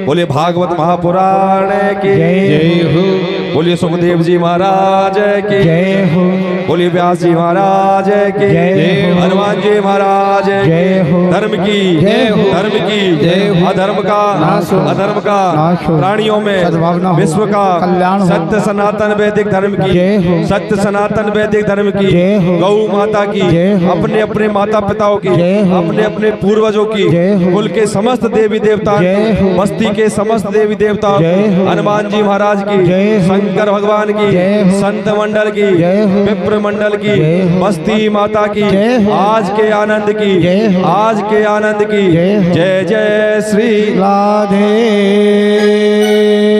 बोले भागवत महापुराण की जय हो। बोलिए सुखदेव जी महाराज की जय हो। बोलिए व्यास जी महाराज की जय हो। हनुमान जी महाराज जय हो। धर्म की जय हो। धर्म की जय हो। अधर्म का नाश हो। अधर्म का नाश हो। प्राणियों में सद्भावना हो। विश्व का कल्याण हो। सत्य सनातन वैदिक धर्म की जय हो। सत्य सनातन वैदिक धर्म की जय हो। गौ माता की जय हो। अपने अपने माता पिताओं की जय हो। अपने अपने पूर्वजों की जय हो। कुल के समस्त देवी देवता जय हो। बस्ती के समस्त देवी देवता जय हो। हनुमान जी महाराज की जय हो। शंकर भगवान की जय हो। संत मंडल की जय हो। विप्र मंडल की जय हो। बस्ती माता की जय हो। आज के आनंद की जय हो। आज के आनंद की जय हो। जय जय श्री राधे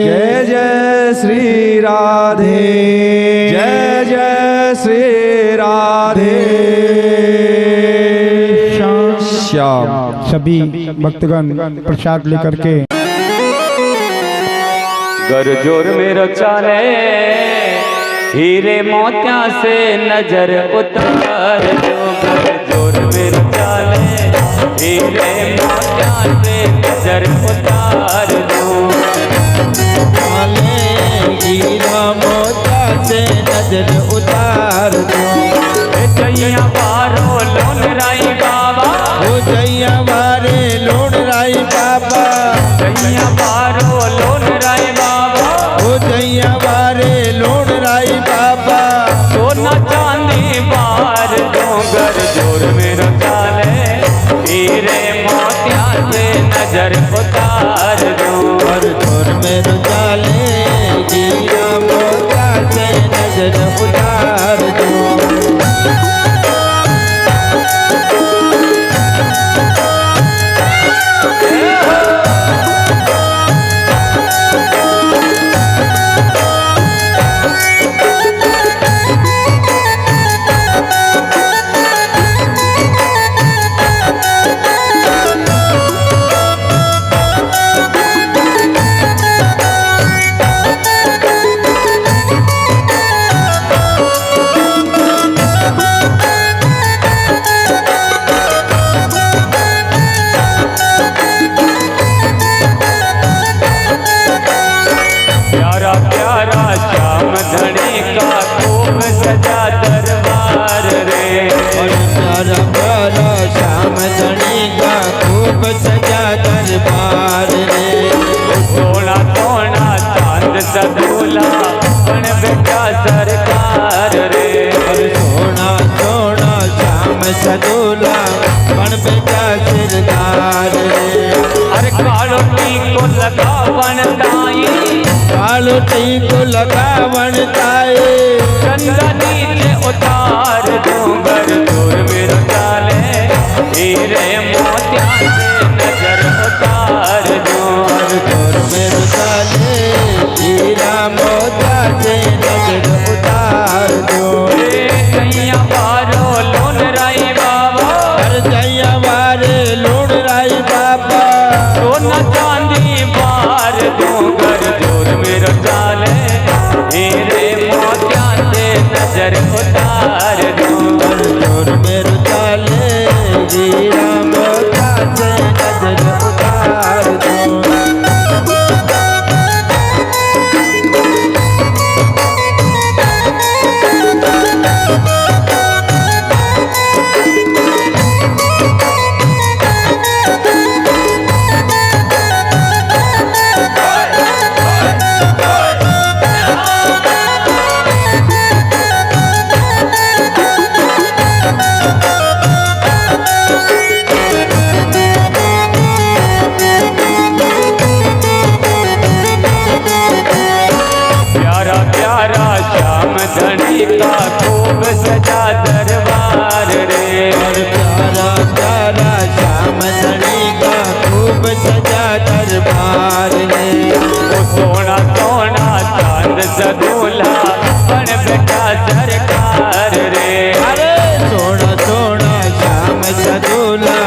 जय जय श्री राधे जय जय श्री राधे श्याम। सभी भक्तगण प्रसाद लेकर के गर जोर में रचाने हीरे मोतिया से नजर उतार जो गर जोर में रचाने हीरे मोतिया से नजर उतार दूं। हीरा मोतिया से नजर उतार दूं। जैया बारो लोन राई बाबा, ओ जैया बारे लोन राई बाबा, जैया बारो लोन राई बाबा, ओ जैया बारे लोन राई बाबा। सोना चांदी बार डोंगर जोर मेरो चाले, हीरे मोतिया से नजर उतार दूं। और जोर मेरो चाले, हीरा मोतिया से नजर उतार दूं। प्यारा प्यारा श्याम धनी का खूब सजा दरबार रे। और प्यारा प्यारा श्याम धनी का खूब सजा दरबार रे। सोना सोना चांद सदूला बन बेटा सरकार रे। और सोना सोना श्याम सदूला बन बेटा सरदार रे। अरे कालो टीको लगा बनताई, कालो टीको लगा बनताई। गंगा नीचे उतार डोंगर जोर मेरो चाले, हीरे मोतिया से नजर उतार दूं। और जोर मेरो चाले, हीरा मोतिया से नजर उतार दूं। जैया बारो लोन राई बाबा, और जैया बारे लोन राई बाबा। सोना चांदी बार डोंगर जोर मेरो चाले, हीरे मोतिया से नजर उतार दूं। और जोर मेरो चाले, हीरा मोतिया से नजर उतार दूं। प्यारा प्यारा श्याम धनी का खूब सजा दरबार रे। और प्यारा प्यारा श्याम धनी का खूब सजा दरबार रे। ओ सोना सोना चांद सदूला बन बेटा सरकार रे। अरे सोना सोना श्याम सदूला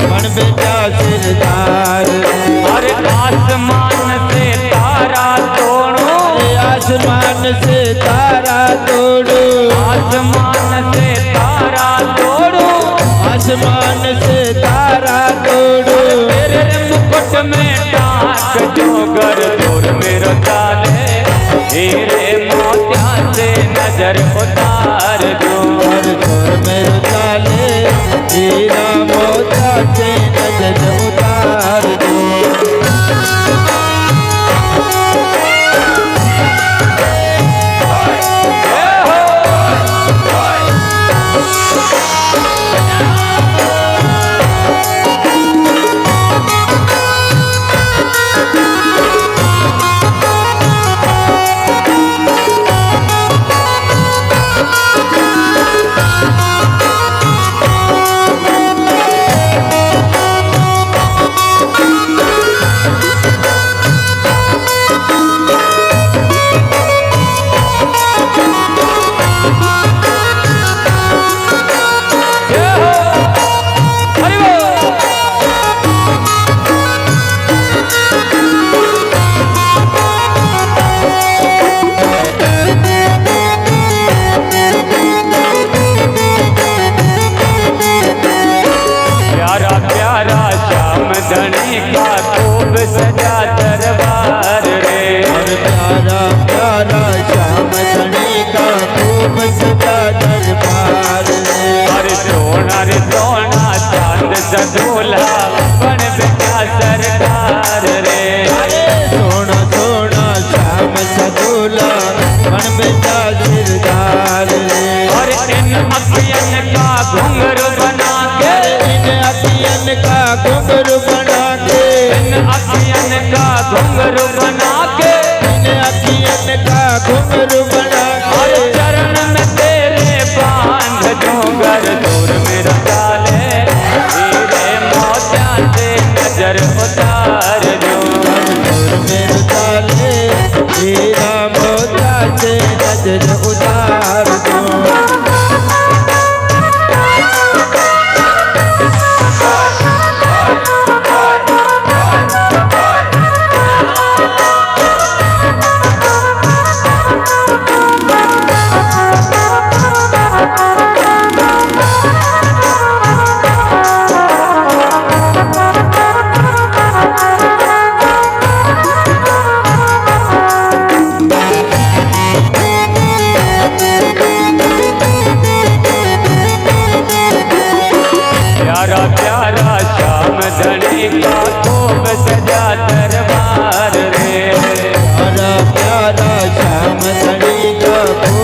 बन बेटा सरदार रे। अरे आसमान से तारा तोड़ो, आसमान से तारा तोड़ो। आसमान से तारा तोड़ो, आसमान से तारा तोड़ो। तेरे मुकुट में टाक जोगर जोर मेरो चाले, हीरे मोतिया से नजर उतार दूं। और जोर मेरो चाले, हीरा मोतिया से नजर उतार दूं।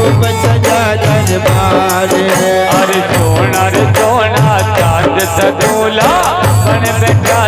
खूब सजा दरबार है। अरे सोना चांद सदूला बन बैठा